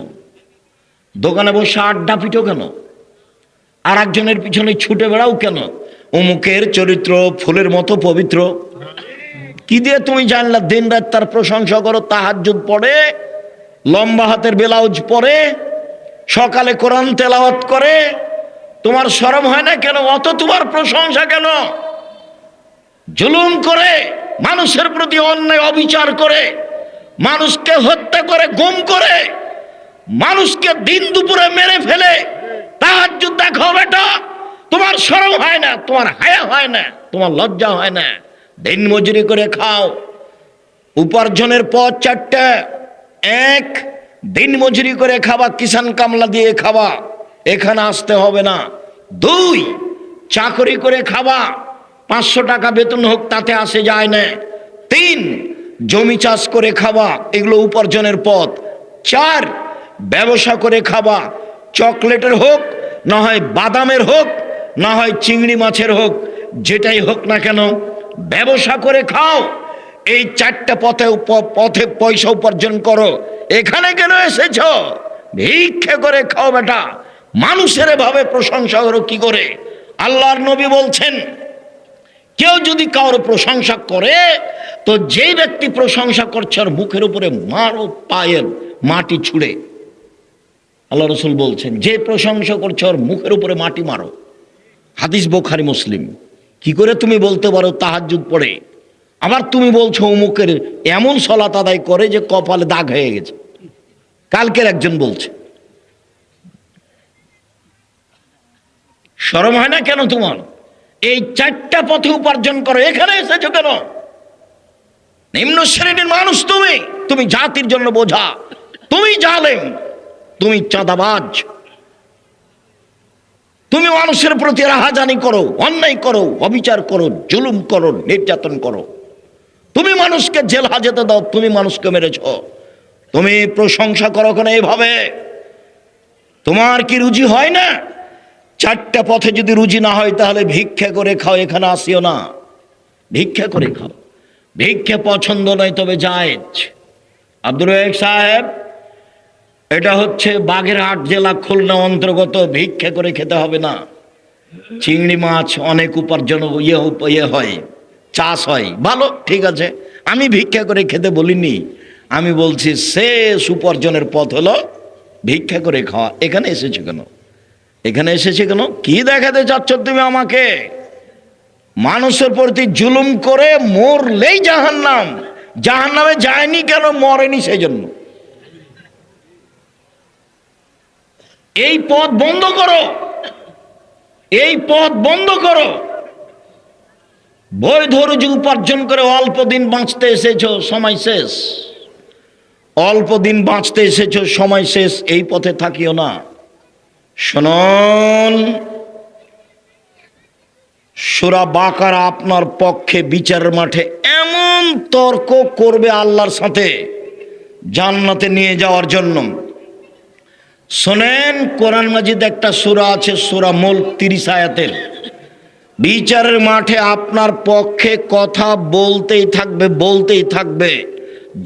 দোকানে বসে আড্ডা পিটো কেন? আর একজনের পিছনে ছুটে বেড়াও কেন? অমুকের চরিত্র ফুলের মতো পবিত্র। কি দিয়ে তুমি জানলা? দিন রাত তার প্রশংসা করো, তাহাজ্জুদ পড়ে, লম্বা হাতের ব্লাউজ পরে, সকালে কোরআন তেলাওয়াত করে, তোমার শরম হয় না কেন? অত তোমার প্রশংসা কেন? জুলুম করে, মানুষের প্রতি অন্যায় অবিচার করে, মানুষকে হত্যা করে, গুম করে, মানুষকে দিন দুপুরে মেরে ফেলে তাহাজ্জুদ দেখো বেটা, তোমার শরম হয় না? তোমার হায়া হয় না? তোমার লজ্জা হয় না? দিন মজুরি করে খাও, উপার্জনের পথ 4টা। 1, দিন মজুরি করে খাওয়া, কিষান কামলা দিয়ে খাওয়া, এখানে আসতে হবে না। 2, চাকরি করে খাওয়া, 500 টাকা বেতন হোক, তাতে আসে যায় না। 3, জমি চাষ করে খাওয়া, এগুলো উপার্জনের পথ। 4, ব্যবসা করে খাওয়া, চকলেটের হোক, না হয় বাদামের হোক, না হয় চিংড়ি মাছের হোক, যেটাই হোক না কেন, ব্যবসা করে খাও। এই 4টা পথে পয়সা উপার্জন করো। এখানে কেন এসেছ? ভিক্ষে করে খাও বেটা। মানুষের ভাবে প্রশংসা করো কি করে? আল্লাহর নবী বলছেন, কেউ যদি কারো প্রশংসা করে, তো যেই ব্যক্তি প্রশংসা করছে আর মুখের উপরে মারো পায়ের মাটি ছুঁড়ে। আল্লাহ রসুল বলছেন, যে প্রশংসা করছে ওর মুখের উপরে মাটি মারো। হাদিস বুখারী মুসলিম। কি করে তুমি বলতে পারো তাহাজ্জুদ পড়ে, আবার তুমি বলছো অমুকের এমন সলাত আদায় করে যে কপালে দাগ হয়ে গেছে? কালকের একজন বলছে। শরম হয় না কেন তোমার? এই চারটা পথে উপার্জন করো, এখানে এসেছো কেন? নিম্ন শ্রেণীর মানুষ তুমি, তুমি জাতির জন্য বোঝা, তুমি জালেম, তুমি চাঁদাবাজ, তুমি মানুষের প্রতি রাহাজানি করো, অন্যায় করো, অবিচার করো, জুলুম করো, নির্যাতন করো, তুমি মানুষকে জেল হাজতে দাও, তুমি মানুষকে মেরেছ, তুমি প্রশংসা করো কেন এইভাবে? তোমার কি রুজি হয় না? চারটা পথে যদি রুজি না হয় তাহলে ভিক্ষা করে খাও, এখানে আসিও না। ভিক্ষা করে খাও, ভিক্ষা পছন্দ নয় তবে জায়েজ। আব্দুর রহিম সাহেব, এটা হচ্ছে বাগেরহাট জেলা খুলনা অন্তর্গত, ভিক্ষা করে খেতে হবে না। চিংড়ি মাছ অনেক উপার্জন ইয়ে হয়, চাষ হয়, ভালো, ঠিক আছে, আমি ভিক্ষা করে খেতে বলিনি, আমি বলছি শেষ উপার্জনের পথ হলো ভিক্ষা করে খাওয়া। এখানে এসেছে কেন? এখানে এসেছে কেন? কি দেখাতে চাচ্ছ তুমি আমাকে? মানুষের প্রতি জুলুম করে মরলেই জাহান্নাম। জাহান্নামে যায়নি কেন? মরেনি সেই জন্য। এই পথ বন্ধ করো, এই পথ বন্ধ করো। বৈধ রুজি উপার্জন করে অল্প দিন বাঁচতে এসেছো, সময় শেষ। অল্প দিন বাঁচতে এসেছো, সময় শেষ, এই পথে থাকিও না। শুনুন, সূরা বাকারা আপনার পক্ষে বিচারের মাঠে এমন তর্ক করবে আল্লাহর সাথে জান্নাতে নিয়ে যাওয়ার জন্য। শোনেন, কোরআন মাজিদ একটা সূরা আছে, সূরা মুলক 30 আয়াতের। বিচারের মাঠে আপনার পক্ষে কথা বলতেই থাকবে, বলতেই থাকবে,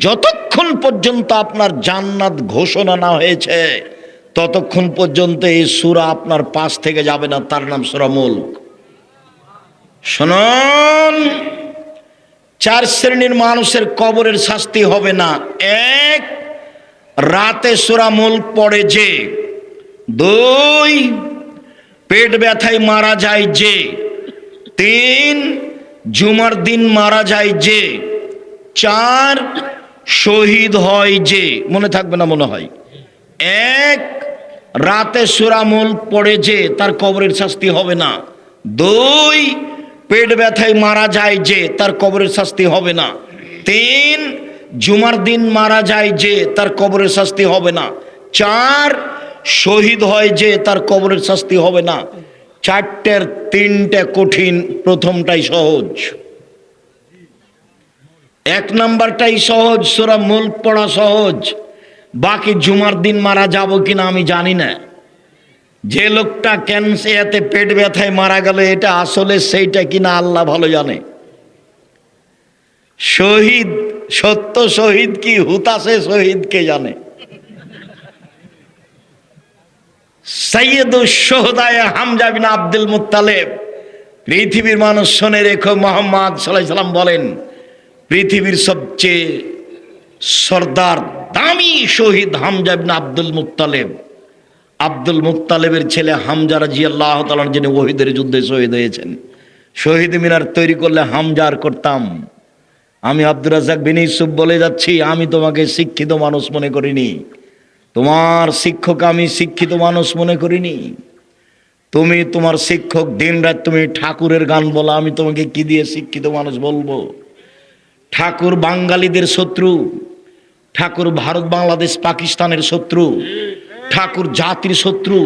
যতক্ষণ পর্যন্ত আপনার জান্নাত ঘোষণা না হয়েছে ততক্ষণ পর্যন্ত এই সূরা আপনার পাশ থেকে যাবে না। তার নাম সূরা মুলক। শুনুন, 4 শ্রেণীর মানুষের কবরের শাস্তি হবে না। 1, রাতে সূরা মুলক পড়ে যে। 2, পেট ব্যথায় মারা যায় যে। 3, জুমার দিন মারা যায় যে। 4, শহীদ হয় যে। মনে থাকবে না মনে হয়? 1, রাতে সূরা মুলক পড়ে যে, তার কবরের শাস্তি হবে না। 2, পেট ব্যথায় মারা যায় যে, তার কবরের শাস্তি হবে না। 3, জুমার দিন মারা যায় যে, তার কবরের শাস্তি হবে না। 4, শহীদ হয় যে, তার কবরের শাস্তি হবে না। 4টের 3টে কঠিন, প্রথমটাই সহজ। 1 নাম্বারটাই সহজ, সূরা মুলক পড়া সহজ। বাকি জুমার দিন মারা যাব কিনা আমি জানি না। যে লোকটা ক্যান্সারে পেট ব্যথায় মারা গেল, এটা আসলে সেইটা কিনা আল্লাহ ভালো জানে। শহীদ, সত্য শহীদ কি হুতাশে শহীদ কে জানে। সাইয়্যিদুশ শুহাদায়ে হামজা বিন আব্দুল মুত্তালিব। পৃথিবীর মানুষ শুনে রেখো, মুহাম্মদ সাল্লাল্লাহু আলাইহি সাল্লাম বলেন, পৃথিবীর সবচেয়ে সর্দার দামি শহীদ হামজা বিন আব্দুল মুত্তালিব। আব্দুল মুত্তালিবের ছেলে হামজা রাদিয়াল্লাহু তাআলা যিনি ওহদের যুদ্ধে শহীদ হয়েছেন। শহীদ মিনার তৈরি করলে হামজার করতাম। আমি আব্দুর রাজ্জাক বিন ইউসুফ বলে যাচ্ছি, আমি তোমাকে শিক্ষিত মানুষ মনে করিনি, তোমার শিক্ষক আমি শিক্ষিত মানুষ মনে করিনি। তুমি তোমার শিক্ষক, দিন রাত তুমি ঠাকুরের গান বলো, আমি তোমাকে কি দিয়ে শিক্ষিত মানুষ বলবো? ঠাকুর বাঙালিদের শত্রু, ঠাকুর ভারত বাংলাদেশ পাকিস্তানের শত্রু, ঠাকুর জাতির শত্রু,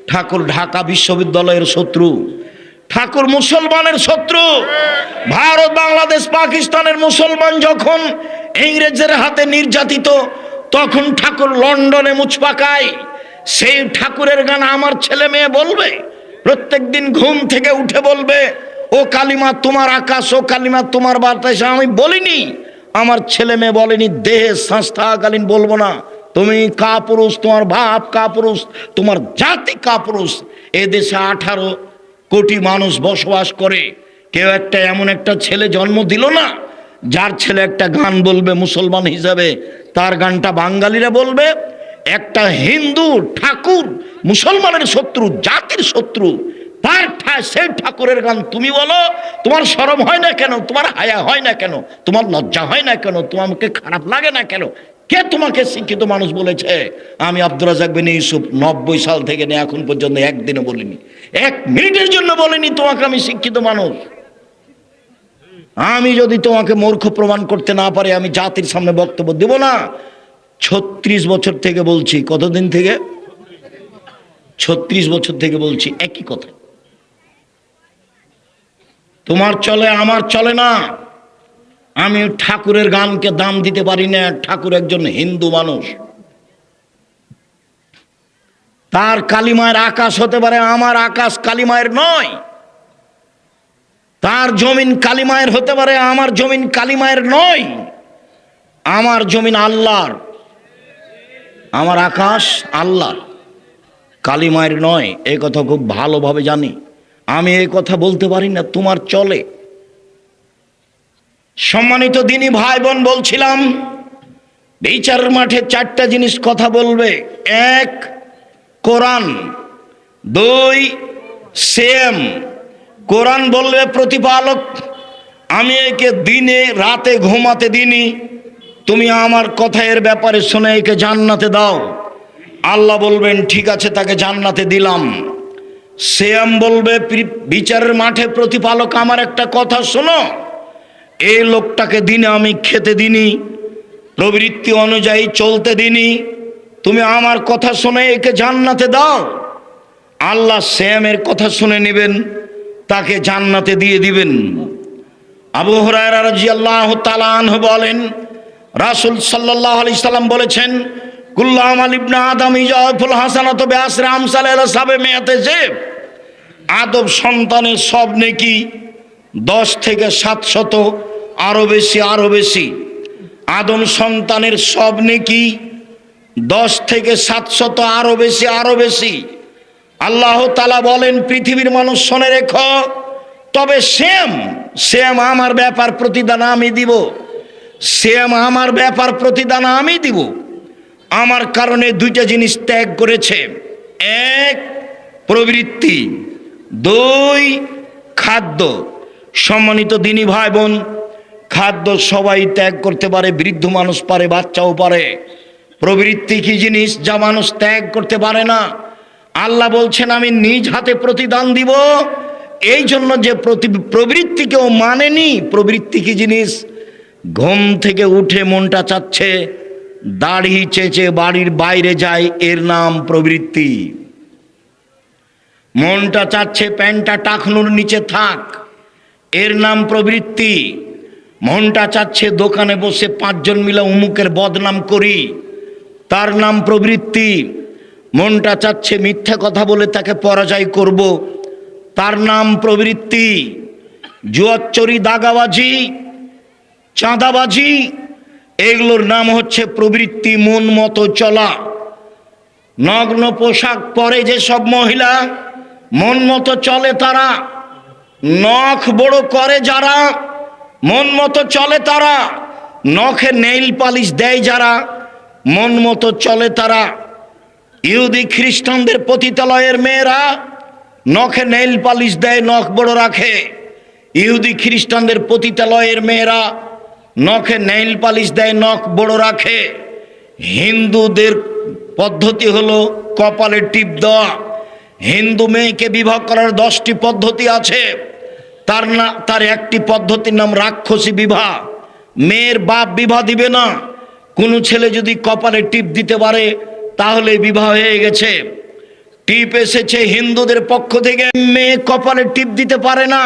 ঠাকুর ঢাকা বিশ্ববিদ্যালয়ের শত্রু, ঠাকুর মুসলমানের শত্রু। ভারত বাংলাদেশ পাকিস্তানের মুসলমান যখন ইংরেজের হাতে নির্যাতিত, তখন ঠাকুর লন্ডনে মুচ পাকায়। সেই ঠাকুরের গান আমার ছেলে মেয়ে বলবে, প্রত্যেক দিন ঘুম থেকে উঠে বলবে, ও কালিমা তোমার আকাশ, ও কালিমা তোমার বাতাস। আমি বলিনি, আমার ছেলে মেয়ে বলেনি, দেহে শ্বাস থাকাকালীন বলবো না তুমি কাপুরুষ, তোমার বাপ কাপুরুষ, তোমার জাতি কাপুরুষ। এ দেশে 18 কোটি মানুষ বসবাস করে, কেউ একটা এমন একটা ছেলে জন্ম দিল না যার ছেলে একটা গান বলবে মুসলমান হিসাবে, তার গানটা বাঙালিরা বলবে, একটা হিন্দু ঠাকুর মুসলমানের শত্রু, জাতির শত্রু, তার সেই ঠাকুরের গান তুমি বলো, তোমার শরম হয় না কেন? তোমার হায়া হয় না কেন? তোমার লজ্জা হয় না কেন? তোমাকে খারাপ লাগে না কেন? কে তোমাকে শিক্ষিত মানুষ বলেছে? আমি আব্দুর রাজ্জাক বিন ইউসুফ 90 সাল থেকে নিয়ে এখন পর্যন্ত একদিনও বলিনি, 1 মিনিটের জন্য বলিনি তোমাকে আমি শিক্ষিত মানুষ। আমি যদি তোমাকে মূর্খ প্রমাণ করতে না পারি, আমি জাতির সামনে বক্তব্য দেব না। 36 বছর থেকে বলছি। কতদিন থেকে? 36 বছর থেকে বলছি একই কথা। তোমার চলে, আমার চলে না। আমি ঠাকুরের গানকে দাম দিতে পারি না। ঠাকুর একজন হিন্দু মানুষ, তার কালিমায়ের আকাশ হতে পারে, আমার আকাশ কালিমায়ের নয়। তার জমিন কালিমায়ের হতে পারে, আমার জমিন কালিমায়ের নয়। আমার জমিন আল্লাহর, আমার আকাশ আল্লাহর, কালিমায়ের নয়। এই কথা খুব ভালোভাবে জানি। আমি এই কথা বলতে পারি না, তোমার চলে। সম্মানিত দিনী ভাই বোন, বলছিলাম বিচারের মাঠে 4টা জিনিস কথা বলবে। 1 কোরআন, 2 সেম। কোরআন বলবে প্রতিপালক, আমি একে দিনে রাতে ঘুমাতে দিনি, তুমি আমার কথা এর ব্যাপারে শুনে একে জান্নাতে দাও। আল্লাহ বলবেন ঠিক আছে, তাকে জান্নাতে দিলাম। সেম বলবে বিচারের মাঠে প্রতিপালক, আমার একটা কথা শোনো, এই লোকটাকে দিনে আমি খেতে দিনি, প্রবৃত্তি অনুযায়ী চলতে দিনি, তুমি আমার কথা শুনে একে জান্নাতে দাও। আল্লাহ সেমের কথা শুনে নেবেন, তাকে জান্নাতে দিয়ে দিবেন। আবু হুরায়রা রাদিয়াল্লাহু তাআলা আনহু বলেন, রাসূল সাল্লাল্লাহু আলাইহি সাল্লাম বলেছেন, কুল্লু আমাল ইবনে আদম ইয়াফুল হাসানাতু বিআশরি আমসালিহা সাবমিয়াতে জিব। আদম সন্তানের সব নেকি 10 থেকে 700, আরো বেশি, আরো বেশি। আদম সন্তানের সব নেকি 10 থেকে 700, আরো বেশি, আরো বেশি। আল্লাহ তাআলা বলেন, পৃথিবীর মানুষ শুনে রেখো, তবে সেম আমার ব্যাপার প্রতিদান আমি দিব। সেম আমার ব্যাপার প্রতিদান আমি দিব। আমার কারণে 2টা জিনিস ত্যাগ করেছে। 1 প্রবৃত্তি, 2 খাদ্য। সম্মানিত দিনী ভাই বোন, খাদ্য সবাই ত্যাগ করতে পারে, বৃদ্ধ মানুষ পারে, বাচ্চাও পারে। প্রবৃত্তি কি জিনিস যা মানুষ ত্যাগ করতে পারে না? আল্লাহ বলছেন আমি নিজ হাতে প্রতিদান দিব। এই জন্য যে প্রবৃত্তি কেউ মানেনি। প্রবৃত্তি কি জিনিস? ঘুম থেকে উঠে মনটা চাচ্ছে দাড়ি চেঁচে বাড়ির বাইরে যায়, এর নাম প্রবৃত্তি। মনটা চাচ্ছে প্যান্টটা টাকনুর নিচে থাক, এর নাম প্রবৃত্তি। মনটা চাচ্ছে দোকানে বসে 5 জন মিলে অমুকের বদনাম করি, তার নাম প্রবৃত্তি। মনটা চাচ্ছে মিথ্যা কথা বলে তাকে পরাজয় করব, তার নাম প্রবৃত্তি। জুয়াচুরি, দাগাবাজি, চাঁদাবাজি, এগুলোর নাম হচ্ছে প্রবৃত্তি। মন মতো চলা। নগ্ন পোশাক পরে যে সব মহিলা মন মতো চলে তারা, নখ বড় করে যারা মন মতো চলে তারা, নখে নেইল পালিশ দেয় যারা মন মতো চলে তারা। ইহুদি খ্রিস্টানদের পতিতালয়ের মেয়েরা নখে নেইল পালিশ দেয়, নখ বড় রাখে। ইহুদি খ্রিস্টানদের পতিতালয়ের মেয়েরা নখে নেইল পালিশ দেয়, নখ বড় রাখে। হিন্দুদের পদ্ধতি হলো কপালে টিপ দেওয়া। হিন্দু মেয়েকে বিবাহ করার 10টি পদ্ধতি আছে, তার একটি পদ্ধতির নাম রাক্ষসী বিবাহ। মেয়ের বাপ বিবাহ দিবে না। কোনো ছেলে যদি কপালে টিপ দিতে পারে তাহলে বিবাহ হয়ে গেছে। টিপ এসেছে হিন্দুদের পক্ষ থেকে। মেয়ে কপালে টিপ দিতে পারে না।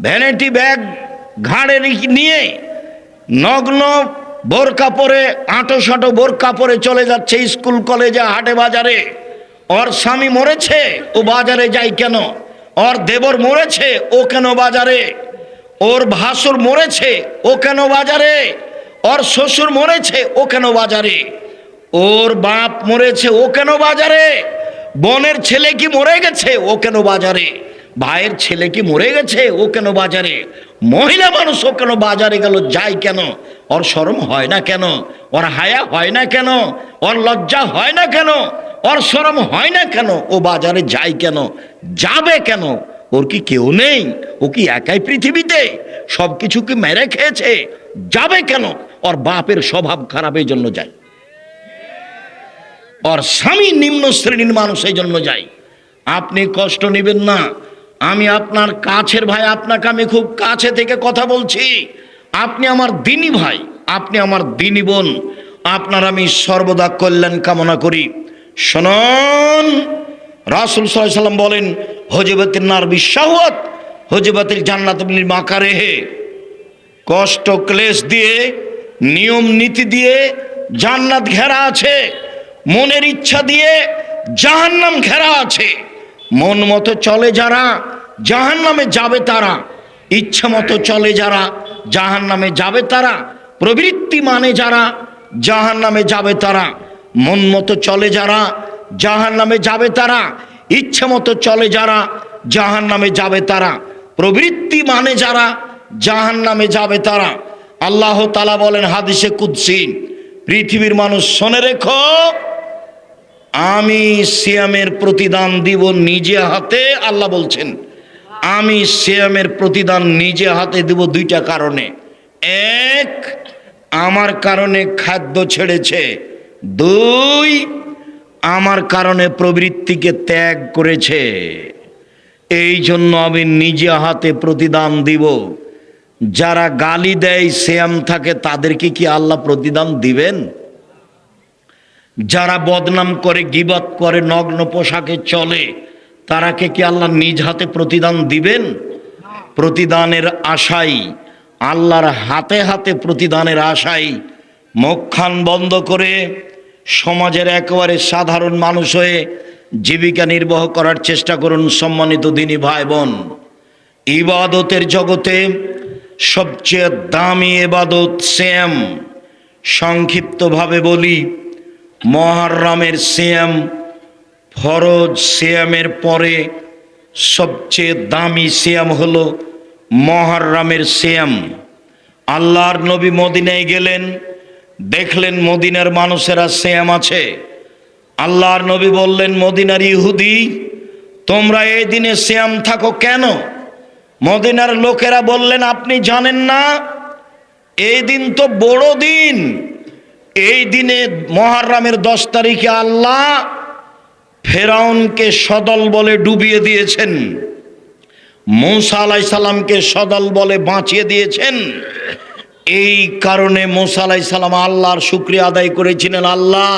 ভ্যানিটি ব্যাগ ঘাড়ে নিয়ে নগ্ন বোরকা পরে, আঁটো বোরকা পরে চলে যাচ্ছে স্কুল কলেজে, হাটে বাজারে। ওর স্বামী মরেছে, ও বাজারে যায় কেন? ওর দেবর মরেছে, ও কেন বাজারে? ওর ভাসুর মরেছে, ও কেন বাজারে? ওর শ্বশুর মরেছে, ও কেন বাজারে? ওর বাপ মরেছে, ও কেন বাজারে? বোনের ছেলে কি মরে গেছে, ও কেন বাজারে? ভাইয়ের ছেলে কি মরে গেছে, ও কেন বাজারে? মহিলা মানুষও কেন বাজারে গেল, যায় কেন? ওর শরম হয় না কেন? ওর হায়া হয় না কেন? ওর লজ্জা হয় না কেন? ওর শরম হয় না কেন? ও বাজারে যায় কেন? যাবে কেন? ওর কি কেউ নেই? ও কি একাই পৃথিবীতে? সব কিছু কি মেরে খেয়েছে? যাবে কেন? ওর বাপের স্বভাব খারাপ, এই জন্য যায়। ওর স্বামী নিম্ন শ্রেণীর মানুষ, এই জন্য যায়। আপনি কষ্ট নেবেন না, আমি আপনার কাছের ভাই, আপনাকে আমি খুব কাছে থেকে কথা বলছি। আপনি আমার দিনী ভাই, আপনি আমার দিনী বোন, আপনার আমি সর্বদা কল্যাণ কামনা করি। শুনুন, রাসূল সাল্লাল্লাহু আলাইহি ওয়াসাল্লাম বলেন, হজিবাতিন নার বিশাওয়াত হজিবাতিল জান্নাত বিল মাকারিহি। কষ্ট ক্লেশ দিয়ে, নিয়ম নীতি দিয়ে জান্নাত ঘেরা আছে, মনের ইচ্ছা দিয়ে জাহান্নাম ঘেরা আছে। মন মতো চলে যারা, জাহান্নামে যাবে তারা। ইচ্ছা মতো চলে যারা, জাহান্নামে যাবে তারা। প্রবৃত্তি মানে যারা, জাহান্নামে যাবে তারা। মন মতো চলে যারা, জাহান্নামে যাবে তারা। ইচ্ছা মতো চলে যারা, জাহান্নামে যাবে তারা। প্রবৃত্তি মানে যারা, জাহান্নামে যাবে তারা। আল্লাহ তাআলা বলেন হাদিসে কুদসি, পৃথিবীর মানুষ শুনে রেখো, আমি সিয়ামের প্রতিদান দিব নিজে হাতে। আল্লাহ বলছেন, আমি সিয়ামের প্রতিদান নিজে হাতে দিব দুইটা কারণে। এক, আমার কারণে খাদ্য ছেড়েছে। দুই, আমার কারণে প্রবৃত্তিকে ত্যাগ করেছে। এই জন্য আমি নিজে হাতে প্রতিদান দিব। যারা গালি দেয়, সিয়াম থাকে, তাদেরকে কি আল্লাহ প্রতিদান দিবেন? যারা বদনাম করে, গীবত করে, নগ্ন পোশাকে চলে, তারাকে কি আল্লাহ নিজ হাতে প্রতিদান দিবেন? প্রতিদানের আশাই, আল্লাহর হাতে হাতে প্রতিদানের আশাই মুখখান বন্ধ করে সমাজের একেবারে সাধারণ মানুষ হয়ে জীবিকা নির্বাহ করার চেষ্টা করুন। সম্মানিত দিনী ভাই বোন, ইবাদতের জগতে সবচেয়ে দামি ইবাদত সিয়াম। সংক্ষিপ্তভাবে বলি, মুহররমের সিয়াম ফরজ সিয়ামের পরে সবচেয়ে দামি সিয়াম হলো মুহররমের সিয়াম। আল্লাহর নবী মদিনায় গেলেন, দেখলেন মদিনার মানুষেরা সিয়াম আছে। আল্লাহর নবী বললেন, মদিনার ইহুদি, তোমরা এই দিনে সিয়াম থাকো কেন? মদিনার লোকেরা বললেন, আপনি জানেন না, এই দিন তো বড় দিন। এই দিনে মুহররমের 10 তারিখে আল্লাহ ফেরাউনকে সদল বলে ডুবিয়ে দিয়েছেন, মূসা আলাইহিস সালামকে সদল বলে বাঁচিয়ে দিয়েছেন। এই কারণে মূসা আলাইহিস সালাম আল্লাহর শুকরিয়া আদায় করেছিলেন, আল্লাহ,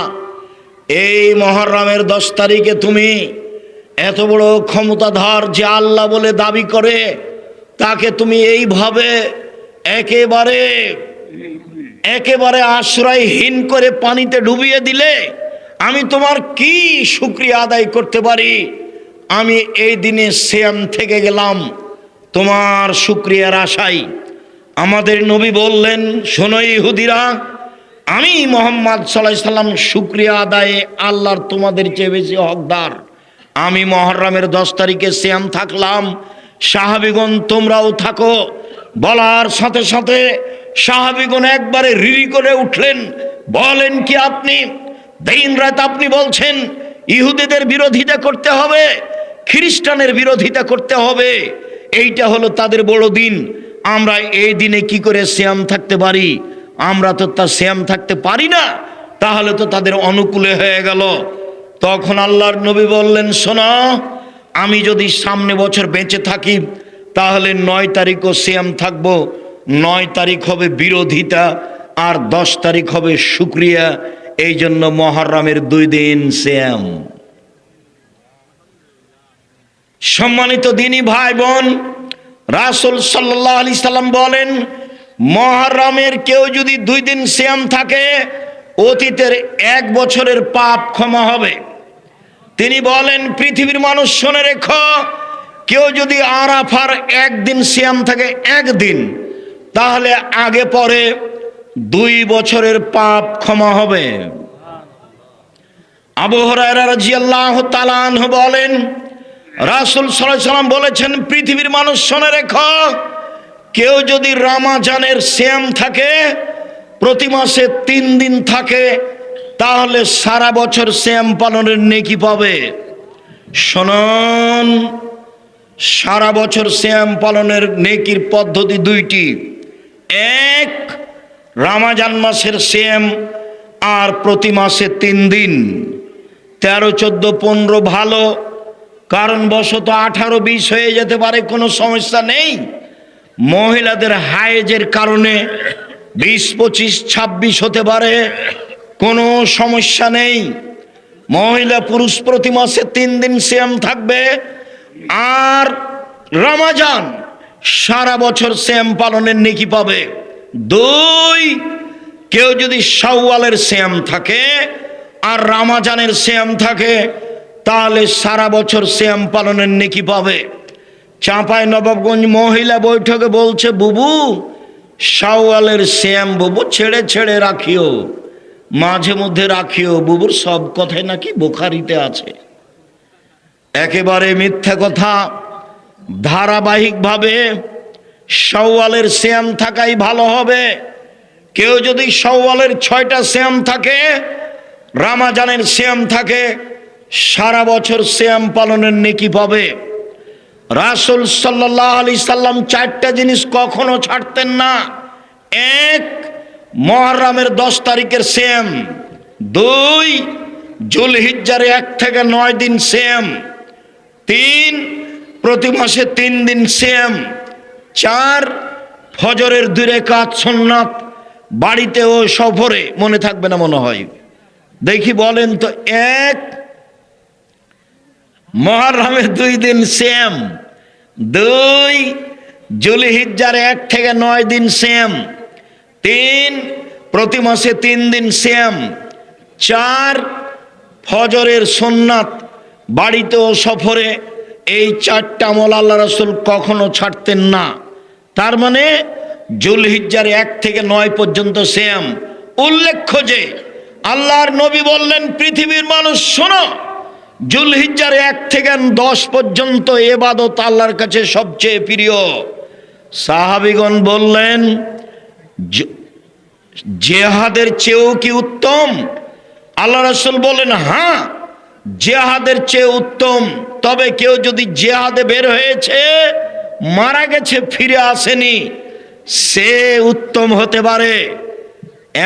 এই মুহররমের 10 তারিখে তুমি এত বড় ক্ষমতাধর যে আল্লাহ বলে দাবি করে, তাকে তুমি এইভাবে একেবারে আশ্রয়হীন করে পানিতে ডুবিয়ে দিলে, আমি তোমার কি শুকরিয়া আদায় করতে পারি? আমি এই দিনে সিয়াম থেকে গেলাম তোমার শুকরিয়ার আশায়। আমাদের নবী বললেন, শোনো ইহুদিরা, আমি মুহাম্মদ সাল্লাল্লাহু আলাইহি সাল্লাম শুকরিয়া আদায়ে আল্লাহর তোমাদের চেয়ে বেশি হকদার। আমি মুহররমের 10 তারিখে সিয়াম থাকলাম, সাহাবীগণ তোমরাও থাকো। বলার সাথে সাথে সাহাবীগণ একবারে রিরি করে উঠলেন। বলেন কি আপনি? দিন রাত আপনি বলছেন ইহুদিদের বিরোধিতা করতে হবে, খ্রিস্টানের বিরোধিতা করতে হবে, এইটা হলো তাদের বড় দিন। আমরা এই দিনে কি করে সিয়াম থাকতে পারি? আমরা তো তা সিয়াম থাকতে পারি না, তাহলে তো তাদের অনুকূলে হয়ে গেল। তখন আল্লাহর নবী বললেন, শোনো, আমি যদি সামনে বছর বেঁচে থাকি তাহলে 9 তারিখও সিয়াম থাকবো। 9 তারিখ হবে বিরোধিতা আর 10 তারিখ হবে শুকরিয়া। এই জন্য মুহররমের 2 দিন সিয়াম। সম্মানিত দিনী ভাই বোন, রাসূল সাল্লাল্লাহু আলাইহি সাল্লাম বলেন, মুহররমের কেউ যদি 2 দিন সিয়াম থাকে, অতীতের 1 বছরের পাপ ক্ষমা হবে। তিনি বলেন, পৃথিবীর মানুষ শুনে রেখো, কেউ যদি আরাফার 1 দিন সিয়াম থাকে, 1 দিন, তাহলে আগে পরে 2 বছরের পাপ ক্ষমা হবে। আবু হুরায়রা রাদিয়াল্লাহু তাআলা আনহু বলেন, রাসূল সাল্লাল্লাহু আলাইহি সাল্লাম বলেছেন, পৃথিবীর মানুষ শুনে রেখো, কেউ যদি রমজানের সিয়াম থাকে, প্রতি মাসে 3 দিন থাকে, তাহলে সারা বছর সিয়াম পালনের নেকি পাবে। শুনুন, সারা বছর সিয়াম পালনের নেকির পদ্ধতি দুইটি। এক, রমজান মাসের সিয়াম, আর প্রতি মাসে 3 দিন। 13, 14, 15 ভালো, কারণ বশত 18, 20 হয়ে যেতে পারে, কোনো সমস্যা নেই। মহিলাদের হায়েজের কারণে 20, 25, 26 হতে পারে, কোনো সমস্যা নেই। মহিলা পুরুষ প্রতি মাসে 3 দিন সিয়াম থাকবে। আর রমজান সারা বছর সিয়াম পালনের নেকি পাবে। 2, কেউ যদি শাওয়ালের সিয়াম থাকে আর রমজানের সিয়াম থাকে, তাহলে সারা বছর সিয়াম পালনের নেকি পাবে। চাঁপাই নবাবগঞ্জ মহিলা বৈঠকে বলছে, বুবু শাওয়ালের সিয়াম বুবু ছেড়ে ছেড়ে রাখিও, মাঝে মধ্যে রাখিও। বুবুর সব কথাই নাকি বুখারীতে আছে। একেবারে মিথ্যা কথা। ধারাবাহিকভাবে শাওয়ালের সিয়াম থাকাই ভালো হবে। কেউ যদি শাওয়ালের 6টা সিয়াম থাকে, রমজানের সিয়াম থাকে, সারা বছর সিয়াম পালনের নেকি পাবে। রাসূল সাল্লাল্লাহু আলাইহি সাল্লাম 4টা জিনিস কখনো ছাড়তেন না। 1, মুহররমের 10 তারিখের সিয়াম। 2, যুলহিজ্জার 1 থেকে 9 দিন সিয়াম। 3, প্রতি মাসে 3 দিন সিয়াম। 4, ফজরের 2 রাকাত সুন্নাত, বাড়িতে ও সফরে। মনে থাকবে না মনে হয়, দেখি বলেন তো। 1, মুহররমের 2 দিন সিয়াম। 2, যুলহিজ্জার 1 থেকে 9 দিন সিয়াম। 3, প্রতি মাসে 3 দিন সিয়াম। 4, ফজরের সুন্নাত, বাড়িতে ও সফরে। এই 4টা আমল আল্লাহ রাসূল কখনো ছাড়তেন না। তার মানে যুলহিজ্জার 1 থেকে 9 পর্যন্ত সিয়াম। উল্লেখ্য যে আল্লাহর নবী বললেন, পৃথিবীর মানুষ শোনো, যুলহিজ্জার 1 থেকে 10 পর্যন্ত ইবাদত আল্লাহর কাছে সবচেয়ে প্রিয়। সাহাবীগণ বললেন, জিহাদের চেয়েও কি উত্তম? আল্লাহ রাসূল বলেন, হ্যাঁ, জিহাদের চেয়ে উত্তম। তবে কেউ যদি জিহাদে বের হয়েছে, মারা গেছে, ফিরে আসেনি, সে উত্তম হতে পারে।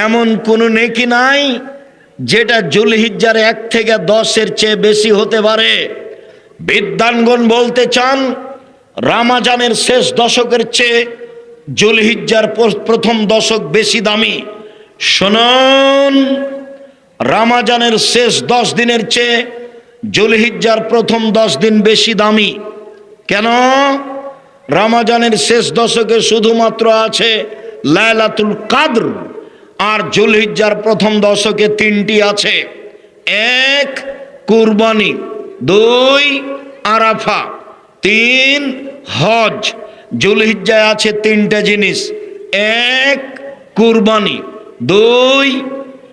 এমন কোনো নেকি নাই যেটা যুলহিজ্জার 1 থেকে 10-এর চেয়ে বেশি হতে পারে। বিদ্বানগণ বলতে চান, রমজানের শেষ দশকের চেয়ে যুলহিজ্জার প্রথম দশক বেশি দামি। শুনুন, রমজানের শেষ 10 দিনের চেয়ে যুলহিজ্জার প্রথম 10 দিন বেশি দামি। কেন? রমজানের শেষ দশকে শুধুমাত্র আছে লাইলাতুল কদর, আর যুলহিজ্জার প্রথম দশকে 3টি আছে। 1, কুরবানি। 2, আরাফা। 3, হজ। যুলহিজ্জায় আছে 3টা জিনিস। 1, কুরবানি। 2,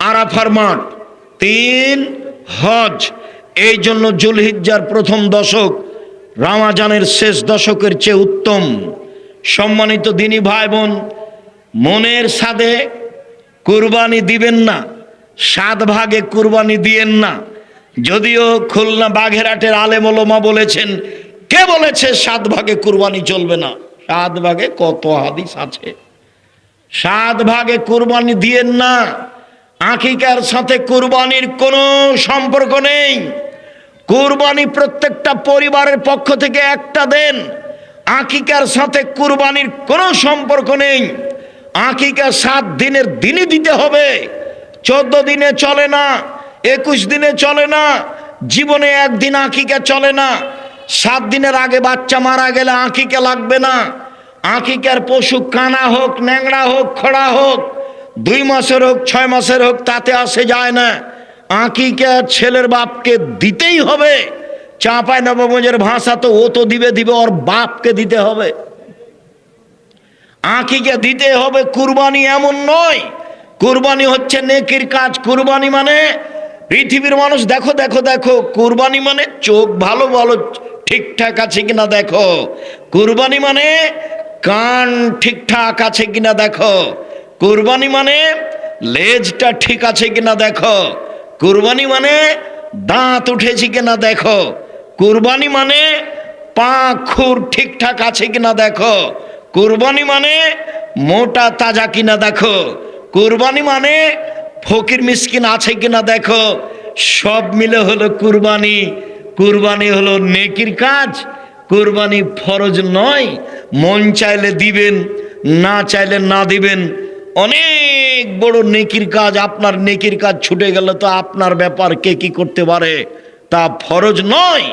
আরাফার মাঠ। 3, হজ। এই জন্য যুলহিজ্জার প্রথম দশক রমজানের শেষ দশকের চেয়ে উত্তম। সম্মানিত দিনী ভাই বোন, মনের সাধে কুরবানি দিবেন না, 7 ভাগে কুরবানি দিয়েন না। যদিও খুলনা বাঘেরহাটের আলেম ওলামা বলেছেন, কে বলেছে 7 ভাগে কুরবানি চলবে না? 7 ভাগে কত হাদিস আছে। 7 ভাগে কুরবানি দিয়েন না। আকিকার সাথে কুরবানির কোনো সম্পর্ক নেই। কুরবানি প্রত্যেকটা পরিবারের পক্ষ থেকে একটা দেন। আকিকার সাথে কুরবানির কোনো সম্পর্ক নেই। আকিকা 7 দিনের দিনই দিতে হবে। 14 দিনে চলে না, 21 দিনে চলে না, জীবনে একদিন আকিকা চলে না। 7 দিনের আগে বাচ্চা মারা গেলে আকিকা লাগবে না। আকিকার পশু কানা হোক, ন্যাংড়া হোক, খড়া হোক, 2 মাসের হোক, 6 মাসের হোক, তাতে আসে যায় না। আকিকা ছেলের বাপকে দিতেই হবে। চাঁপাই নবাবগঞ্জের ভাষা তো, ও তো দিবে, ওর বাপকে দিতে হবে। আকিকা দিতে হবে। কুরবানি এমন নয়। কুরবানি হচ্ছে নেকির কাজ। কুরবানি মানে পৃথিবীর মানুষ দেখো দেখো দেখো, কুরবানি মানে চোখ ভালো ভালো ঠিকঠাক আছে কিনা দেখো। কুরবানি মানে কান ঠিকঠাক আছে কিনা দেখো। কুরবানি মানে লেজটা ঠিক আছে কিনা দেখো। কুরবানি মানে দাঁত উঠেছে কিনা দেখো। কুরবানি মানে পা খুর ঠিকঠাক আছে কিনা দেখো। কুরবানি মানে মোটা তাজা কিনা দেখো। কুরবানি মানে ফকির মিসকিন আছে কিনা দেখো। সব মিলে হলো কুরবানি। কুরবানি হলো নেকির কাজ। কুরবানি ফরজ নয়, মন চাইলে দিবেন, না চাইলে না দিবেন। অনেক বড় নেকির কাজ। আপনার নেকির কাজ ছুটে গেল তো আপনার ব্যাপার, কে কি করতে পারে, তা ফরজ নয়।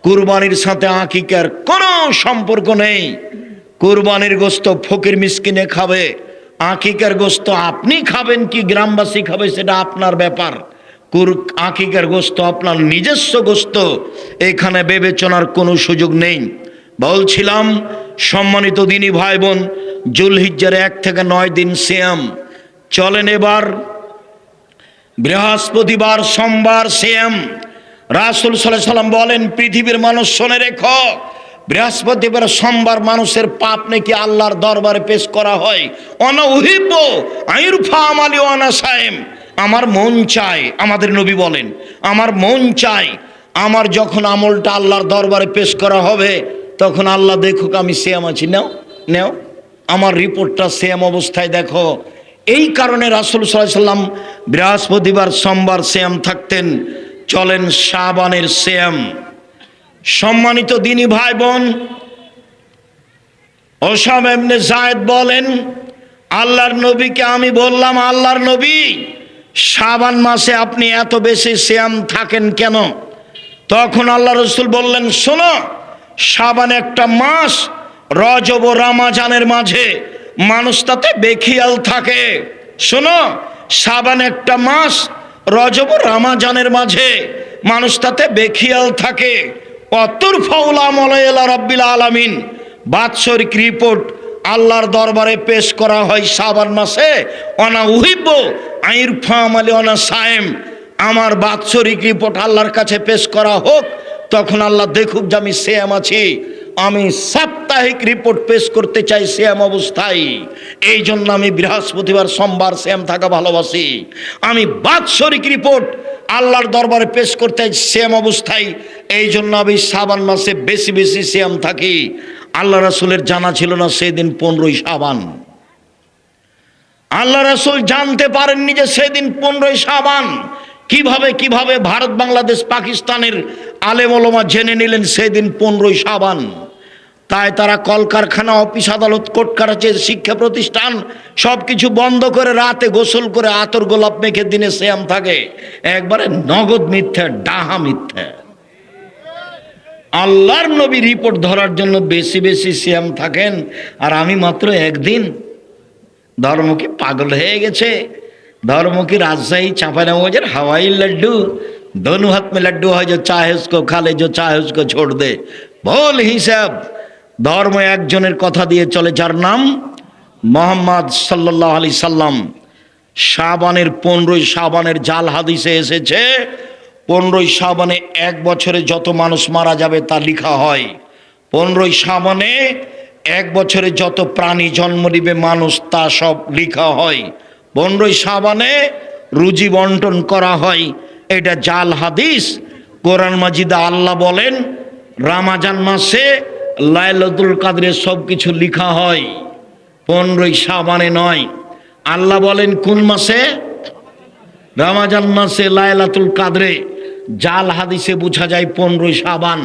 কুরবানির সাথে আকিকার কোনো সম্পর্ক নেই। কুরবানির গোশত ফকির মিসকিনে খাবে, আকিকার গোশত আপনি খাবেন কি গ্রামবাসী খাবে সেটা আপনার ব্যাপার। আকিকার গোশত আপনার নিজস্ব গোশত, এখানে বিবেচনার কোনো সুযোগ নেই। বলছিলাম সম্মানিত দিনী ভাই বোন, জুলহিজ্জার 1 থেকে 9 দিন সিয়াম চলেন। এবার বৃহস্পতিবার সোমবার সিয়াম। রাসূল সাল্লাল্লাহু আলাইহি সাল্লাম বলেন, পৃথিবীর মানুষ শুনে রেখো, বৃহস্পতিবার সোমবার মানুষের পাপ নাকি আল্লাহর দরবারে পেশ করা হয়। অনা উহিব্ব আইরফা আমালি ওয়ানা সায়েম। আমার মন চায়, আমাদের নবী বলেন, আমার মন চায় আমার যখন আমলটা আল্লাহর দরবারে পেশ করা হবে তখন আল্লাহ দেখুক আমি সিয়াম আছি। নাও নাও আমার রিপোর্টটা সিয়াম অবস্থায় দেখো। এই কারণে রাসূল সাল্লাল্লাহু আলাইহি সাল্লাম বৃহস্পতিবার সোমবার সিয়াম থাকতেন। চলেন শাবানের সিয়াম। সম্মানিত দিনী ভাই বোন, ওসামা ইবনে যায়েদ বলেন, আল্লাহর নবীকে আমি বললাম, আল্লাহর নবী শাবান মাসে আপনি এত বেশি সিয়াম থাকেন কেন? তখন আল্লাহ রাসূল বললেন, শোনো, শাবান একটা মাস, রজব ও রমজানের মাঝে মানুষ তাতে বেখিয়াল থাকে। শোনো, শাবান একটা মাস, রজব ও রমজানের মাঝে মানুষ তাতে বেখিয়াল থাকে। অতুর ফাউলা মলাইলা রব্বিল আলামিন, বাৎসরিক রিপোর্ট আল্লাহর দরবারে পেশ করা হয় শাবান মাসে। অনা উহিব্ব আইরফা আমালি অনা সায়েম, আমার বাৎসরিক রিপোর্ট আল্লাহর কাছে পেশ করা হোক, তখন আল্লাহ দেখুক যে আমি সিয়াম আছি। আমি সাপ্তাহিক রিপোর্ট পেশ করতে চাই সিয়াম অবস্থায়। এই জন্য আমি বৃহস্পতিবার সোমবার সিয়াম থাকা ভালোবাসি। আমি বাৎসরিক রিপোর্ট আল্লাহর দরবারে পেশ করতে চাই সিয়াম অবস্থায়। এই জন্য আমি শাবান মাসে বেশি বেশি সিয়াম থাকি। আল্লাহ রাসূলের জানা ছিল না সেদিন 15ই শাবান। আল্লাহ রাসূল জানতে পারেননি যে সেদিন 15ই শাবান। কিভাবে ভারত বাংলাদেশ পাকিস্তানের আলেম ওলামা জেনে নিলেন সেদিন 15ই শাবান। তাই তারা কলকারখানা, অফিস আদালত, কোর্ট কাছারি, শিক্ষা প্রতিষ্ঠান সব কিছু বন্ধ করে রাতে গোসল করে আতর গোলাপ মেখে দিনে সিয়াম থাকে। একবারে নগদ মিথ্যা, ডাহা মিথ্যা। আল্লাহর নবী রিপোর্ট ধরার জন্য বেশি বেশি সিয়াম থাকেন, আর আমি মাত্র একদিন। ধর্ম কি পাগল হয়ে গেছে? धर्म की राजशाही चांपानेर हवाई लड्डू, दोनों हाथ में लड्डू है, जो चाहे उसको खा ले, जो चाहे उसको छोड़ दे। भूल हिसाब। धर्म एक जনের কথা দিয়ে চলে যার নাম মোহাম্মদ সাল্লাল্লাহু আলাইহি সাল্লাম। শাবানের 15ই শাবানের জাল হাদিসে এসেছে 15ই শাবানে এক বছরে যত মানুষ মারা যাবে তা লেখা হয়। 15ই শাবানে এক বছরে যত প্রাণী জন্ম নিবে মানুষ তা সব লেখা হয়। 15ই শাবানে রুজি বন্টন করা হয়। এটা জাল হাদিস। কোরআন মাজিদে আল্লাহ বলেন রমজান মাসে লাইলাতুল কদরে সব কিছু লেখা হয়, 15ই শাবানে নয়। আল্লাহ বলেন কোন মাসে? রমজান মাসে লাইলাতুল কদরে। জাল হাদিসে বোঝা যায় 15ই শাবান,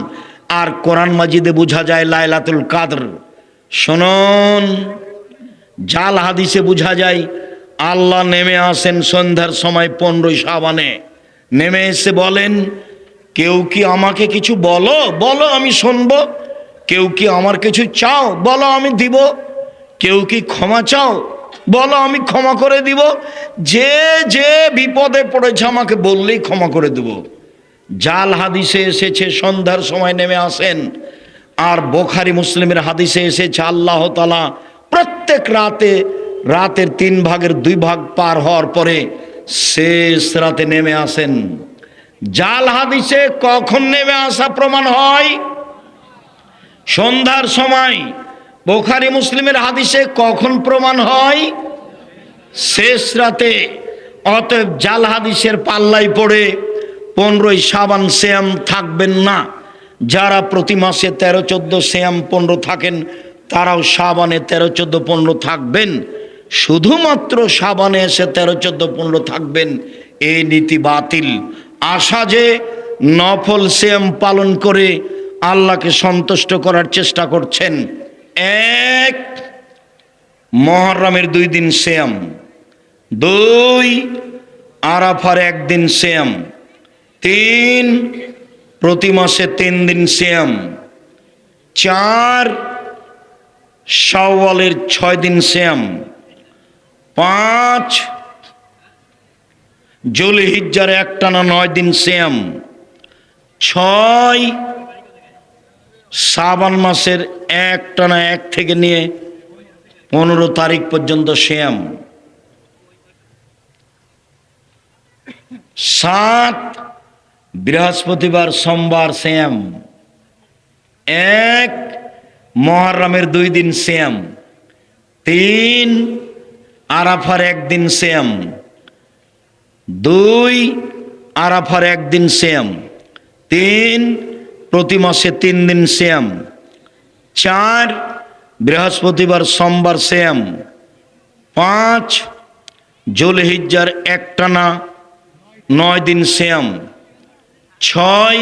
আর কোরআন মাজিদে বোঝা যায় লাইলাতুল কদর। শুনুন, জাল হাদিসে বোঝা যায় আল্লাহ নেমে আসেন সন্ধ্যার সময় 15ই শাবানে। নেমে এসে বলেন, কেউ কি আমাকে কিছু বলো, বলো আমি শুনবো। কেউ কি আমার কিছু চাও, বলো আমি দিব। কেউ কি ক্ষমা চাও, বলো আমি ক্ষমা করে দিব। যে যে বিপদে পড়েছে আমাকে বললেই ক্ষমা করে দেব। জাল হাদিসে এসেছে সন্ধ্যার সময় নেমে আসেন, আর বুখারী মুসলিমের হাদিসে এসেছে আল্লাহ তাআলা প্রত্যেক রাতের 3 ভাগের 2 ভাগ পার হওয়ার পরে শেষ রাতে নেমে আসেন। জাল হাদিসে কখন নেমে আসা প্রমাণ হয়? সন্ধ্যার সময়। বুখারী মুসলিমের হাদিসে কখন প্রমাণ হয়? শেষ রাতে। অতএব জাল হাদিসের পাল্লাই পড়ে 15ই শাবান সিয়াম থাকবেন না। যারা প্রতি মাসে 13-14 সিয়াম 15 থাকেন, তারাও শাবানে 13-14-15 থাকবেন। শুধুমাত্র শাবানে এসে 13-14-15 থাকবেন, এই নীতি বাতিল। আশা যে নফল সিয়াম পালন করে আল্লাহকে সন্তুষ্ট করার চেষ্টা করছেন। 1 মুহররমের 2 দিন সিয়াম, 2 আরাফার 1 দিন সিয়াম, 3 প্রতি মাসে 3 দিন সিয়াম, 4 শাওয়ালের 6 দিন সিয়াম, 5 জুলহিজ্জার একটানা 9 দিন সিয়াম, 6 শাবান মাসের একটানা 1 থেকে নিয়ে 15 তারিখ পর্যন্ত সিয়াম, 7 বৃহস্পতিবার সোমবার সিয়াম, 1 মুহররমের 2 দিন সিয়াম, 3 আরাফার 1 দিন সিয়াম, 2 আরাফার 1 দিন সিয়াম, 3 প্রতি মাসে 3 দিন সিয়াম, 4 বৃহস্পতিবার সোমবার সিয়াম, 5 জুলহিজ্জার একটানা 9 দিন সিয়াম, 6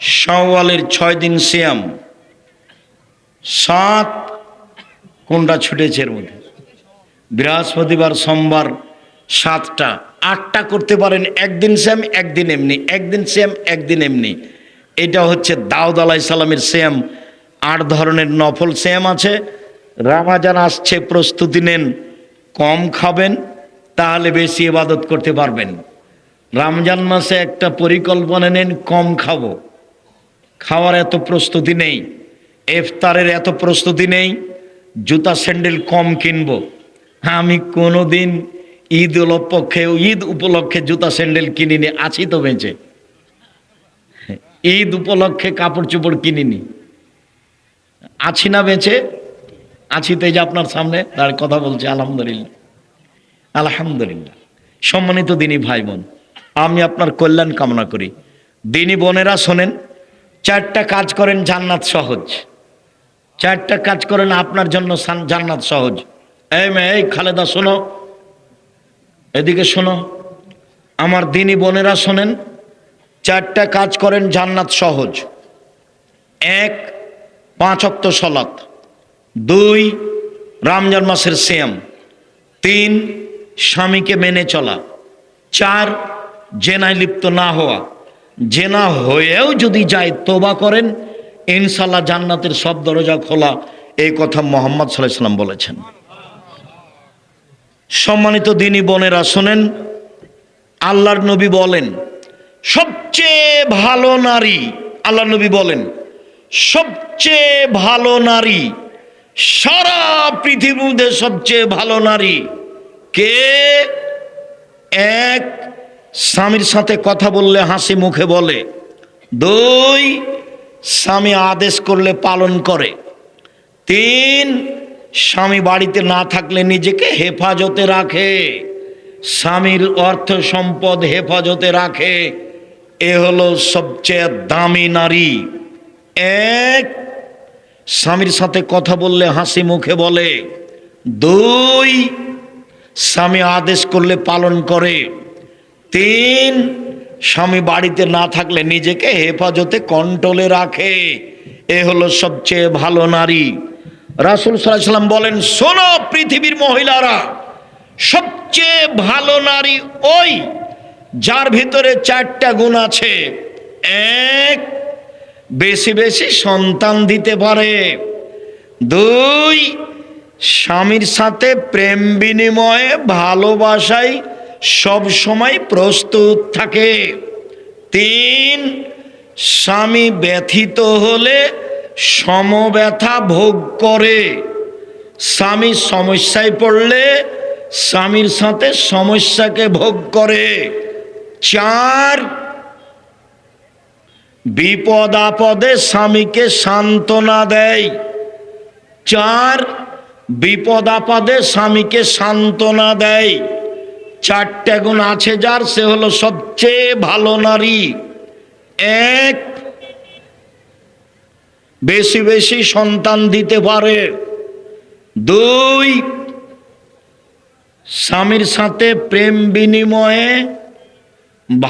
শাওয়ালের 6 দিন সিয়াম, 7 কোনটা ছুটেছে এর মধ্যে? বৃহস্পতিবার সোমবার 7টা, 8টা করতে পারেন। 1 দিন সিয়াম 1 দিন এমনি, 1 দিন সিয়াম 1 দিন এমনি। এটা হচ্ছে দাউদ আলাইহিস সালামের সিয়াম। 8 ধরনের নফল সিয়াম আছে। রমজান আসছে, প্রস্তুতি নেন, কম খাবেন, তাহলে বেশি ইবাদত করতে পারবেন। রমজান মাসে একটা পরিকল্পনা নেন, কম খাবো। খাওয়ার এত প্রস্তুতি নেই, ইফতারের এত প্রস্তুতি নেই, জুতা স্যান্ডেল কম কিনবো। আমি কোনোদিন ঈদ উপলক্ষে জুতা স্যান্ডেল কিনিনি, আছি তো বেঁচে। ঈদ উপলক্ষে কাপড় চোপড় কিনিনি, আছি না বেঁচে? আছি তো, এই যে আপনার সামনে তার কথা বলছে। আলহামদুলিল্লাহ, আলহামদুলিল্লাহ। সম্মানিত দিনী ভাই বোন, আমি আপনার কল্যাণ কামনা করি। দিনী বোনেরা শোনেন, 4টা কাজ করেন, জান্নাত সহজ। 4টা কাজ করেন, আপনার জন্য জান্নাত সহজ। এই মেয়ে, এই খালেদা শোনো, এদিকে শোনো, আমার দিনী বোনেরা শোনেন, 4টা কাজ করেন, জান্নাত সহজ। 1 5 ওয়াক্ত সালাত, 2 রমজান মাসের সিয়াম, 3 স্বামীকে মেনে চলা, 4 জেনায় লিপ্ত না হওয়া। জেনা হয়েও যদি যায় তওবা করেন, ইনশাআল্লাহ জান্নাতের সব দরজা খোলা। এই কথা মুহাম্মদ সাল্লাল্লাহু আলাইহি ওয়াসাল্লাম বলেছেন। সম্মানিত দিনী বোনেরা শোনেন, আল্লাহর নবী বলেন সবচেয়ে ভালো নারী, আল্লাহর নবী বলেন সবচেয়ে ভালো নারী, সারা পৃথিবীর মধ্যে সবচেয়ে ভালো নারী কে? 1 স্বামীর সাথে কথা বললে হাসি মুখে বলে, 2 স্বামী আদেশ করলে পালন করে, 3 স্বামী বাড়িতে না থাকলে নিজেকে হেফাজতে রাখে, স্বামীর অর্থ সম্পদ হেফাজতে রাখে। এ হলো সবচেয়ে দামি নারী। 1 স্বামীর সাথে কথা বললে হাসি মুখে বলে, 2 স্বামী আদেশ করলে পালন করে, 3 স্বামী বাড়িতে না থাকলে নিজেকে হেফাজতে কন্ট্রোলে রাখে। এ হলো সবচেয়ে ভালো নারী। রাসূল সাল্লাল্লাহু আলাইহি ওয়াসাল্লাম বলেন, শোনো পৃথিবীর মহিলারা, সবচেয়ে ভালো নারী ওই যার ভিতরে 4টা গুণ আছে। 1 বেশি বেশি সন্তান দিতে পারে, 2 স্বামীর সাথে প্রেম বিনিময়ে ভালোবাসায় সব সময় প্রস্তুত থাকে, 3 স্বামী ব্যথিত হলে সমব্যথা ভোগ করে, স্বামী সমস্যায় পড়লে স্বামীর সাথে সমস্যাকে ভোগ করে, 4 বিপদ আপদে স্বামীকে সান্ত্বনা দেয়, 4 বিপদ আপদে স্বামীকে সান্ত্বনা দেয়। 4টে গুণ আছে যার, সে হলো সবচেয়ে ভালো নারী। 1 বেশি বেশি সন্তান দিতে পারে। 2 স্বামীর সাথে প্রেম বিনিময়ে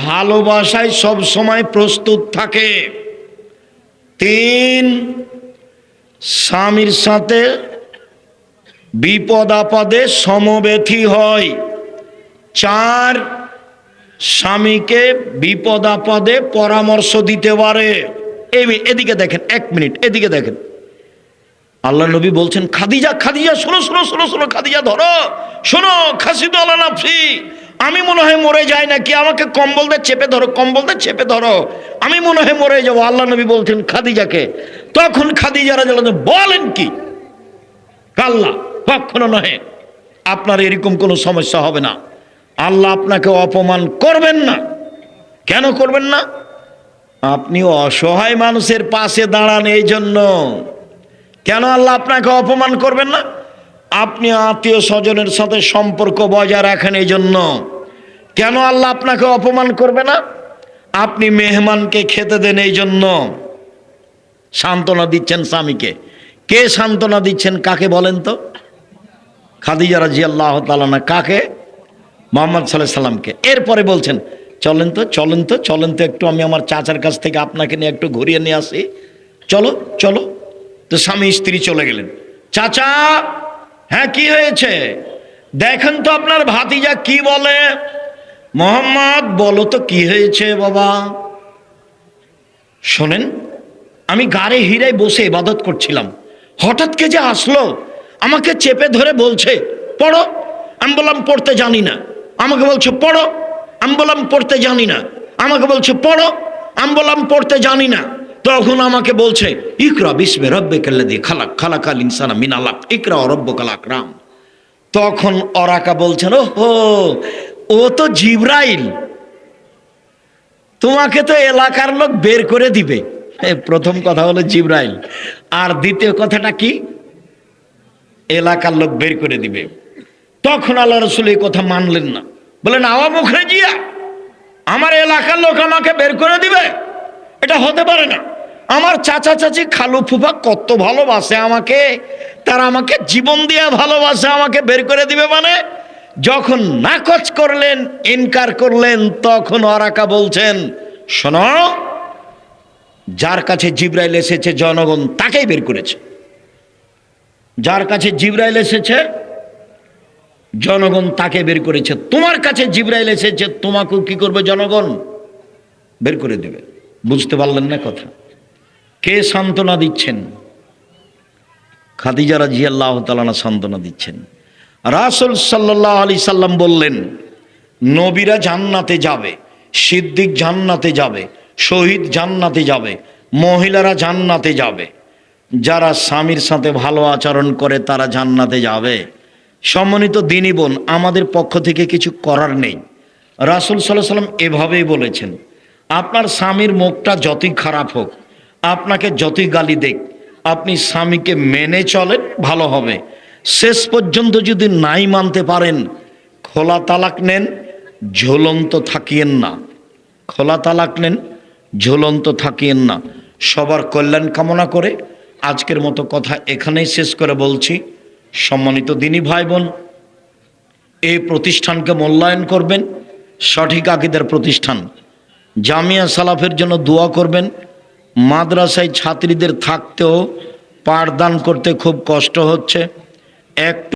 ভালোবাসায় সব সময় প্রস্তুত থাকে। 3 স্বামীর সাথে বিপদ আপদে সমব্যথী হয়। 4 স্বামীকে বিপদ আপদে পরামর্শ দিতে পারে। এদিকে দেখেন, 1 মিনিট এদিকে দেখেন। আল্লাহ নবী বলছেন, খাদিজা খাদিজা শোনো শোনো শোনো শোনো, খাদিজা ধরো, শোনো, খাসিদু আলা নাফসি, আমি মনে হয় মরে যাই নাকি, আমাকে কম্বল দিয়ে চেপে ধরো, কম্বল দিয়ে চেপে ধরো, আমি মনে হয় মরে যাবো। আল্লাহ নবী বলছেন খাদিজাকে। তখন খাদিজা রাদিয়াল্লাহু আনহা বলেন কি, কাল্লা, কখনো নহে, আপনার এরকম কোনো সমস্যা হবে না। আল্লাহ আপনাকে অপমান করবেন না। কেন করবেন না? আপনি অসহায় মানুষের পাশে দাঁড়ান, এই জন্য। কেন আল্লাহ আপনাকে অপমান করবেন না? আপনি আত্মীয় স্বজনের সাথে সম্পর্ক বজায় রাখেন, এই জন্য। কেন আল্লাহ আপনাকে অপমান করবে না? আপনি মেহমানকে খেতে দেন, এই জন্য। সান্ত্বনা দিচ্ছেন স্বামীকে। কে সান্ত্বনা দিচ্ছেন? কাকে বলেন তো? খাদিজা রাদিয়াল্লাহু তাআলা না, কাকে? মুহাম্মদ সাল্লাল্লাহু আলাইহি সাল্লামকে। এরপরে বলছেন, চলেন তো চলেন তো চলেন তো, একটু আমি আমার চাচার কাছ থেকে আপনাকে নিয়ে একটু ঘুরিয়ে নিয়ে আসি, চলো চলো। তো স্বামী স্ত্রী চলে গেলেন। চাচা, হ্যাঁ কি হয়েছে? দেখেন তো আপনার ভাতিজা কি বলে। মোহাম্মদ, বলো তো কি হয়েছে বাবা। শোনেন, আমি গাড়ে হিরায় বসে ইবাদত করছিলাম, হঠাৎ কে যে আসলো, আমাকে চেপে ধরে বলছে পড়ো। আমি বললাম পড়তে জানি না। আমাকে বলছে পড়ো। আমি বললাম পড়তে জানি না। আমাকে বলছে পড়ো। আমি বললাম পড়তে জানি না। তখন আমাকে বলছে ইকরা বিসমি রাব্বিকাল্লাযী খালাক, খালাকাল ইনসানা মিন আলাক, ইকরা রাব্বুকাল আকরাম। তখন ওরাকা বলছেন, ওহো, ও তো জিবরাইল, তোমাকে তো এলাকার লোক বের করে দিবে। প্রথম কথা হলো জিবরাইল, আর দ্বিতীয় কথাটা কি? এলাকার লোক বের করে দিবে। তখন আল্লাহ রাসূল এই কথা মানলেন না, বলেন আওয়া মুখে জিয়া, আমার এলাকার লোক আমাকে বের করে দিবে? এটা হতে পারে না। আমার চাচা চাচি খালু ফুফা কত ভালোবাসে আমাকে, তারা আমাকে জীবন দিয়ে ভালোবাসে, আমাকে বের করে দিবে মানে? যখন নাকচ করলেন, ইনকার করলেন, তখন ওরাকা বলছেন, শোনো, যার কাছে জিবরাইল এসেছে জনগণ তাকেই বের করেছে। যার কাছে জিবরাইল এসেছে জনগণ তাকে বের করেছে। তোমার কাছে জিবরাইল এসেছে, তোমাকেও কি করবে? জনগণ বের করে দেবে। বুঝতে পারলেন না কথা? কে সান্ত্বনা দিচ্ছেন? খাদিজা রাদিয়াল্লাহু তাআলা সান্ত্বনা দিচ্ছেন। রাসূল সাল্লাল্লাহু আলাইহি সাল্লাম বললেন, নবীরা জান্নাতে যাবে, সিদ্দিক জান্নাতে যাবে, শহীদ জান্নাতে যাবে, মহিলারা জান্নাতে যাবে, যারা স্বামীর সাথে ভালো আচরণ করে তারা জান্নাতে যাবে। সম্মানিত দিনী বোন, আমাদের পক্ষ থেকে কিছু করার নেই। রাসূল সাল্লাল্লাহু আলাইহি সাল্লাম এভাবেই বলেছেন, আপনার স্বামীর মুখটা যতই খারাপ হোক, আপনাকে যতই গালি দেখ, আপনি স্বামীকে মেনে চলেন, ভালো হবে। শেষ পর্যন্ত যদি নাই মানতে পারেন, খোলা তালাক নেন, ঝুলন্ত থাকিয়েন না। খোলা তালাক নেন, ঝুলন্ত থাকিয়েন না। সবার কল্যাণ কামনা করে আজকের মতো কথা এখানেই শেষ করে বলছি, সম্মানিত দিনী ভাই বোন, এই প্রতিষ্ঠানকে মূল্যায়ন করবেন, সঠিক আকীদার প্রতিষ্ঠান। জামিয়া সালাফের জন্য দোয়া করবেন। মাদ্রাসায় ছাত্রীদের থাকতেও পাঠদান করতে খুব কষ্ট হচ্ছে। এক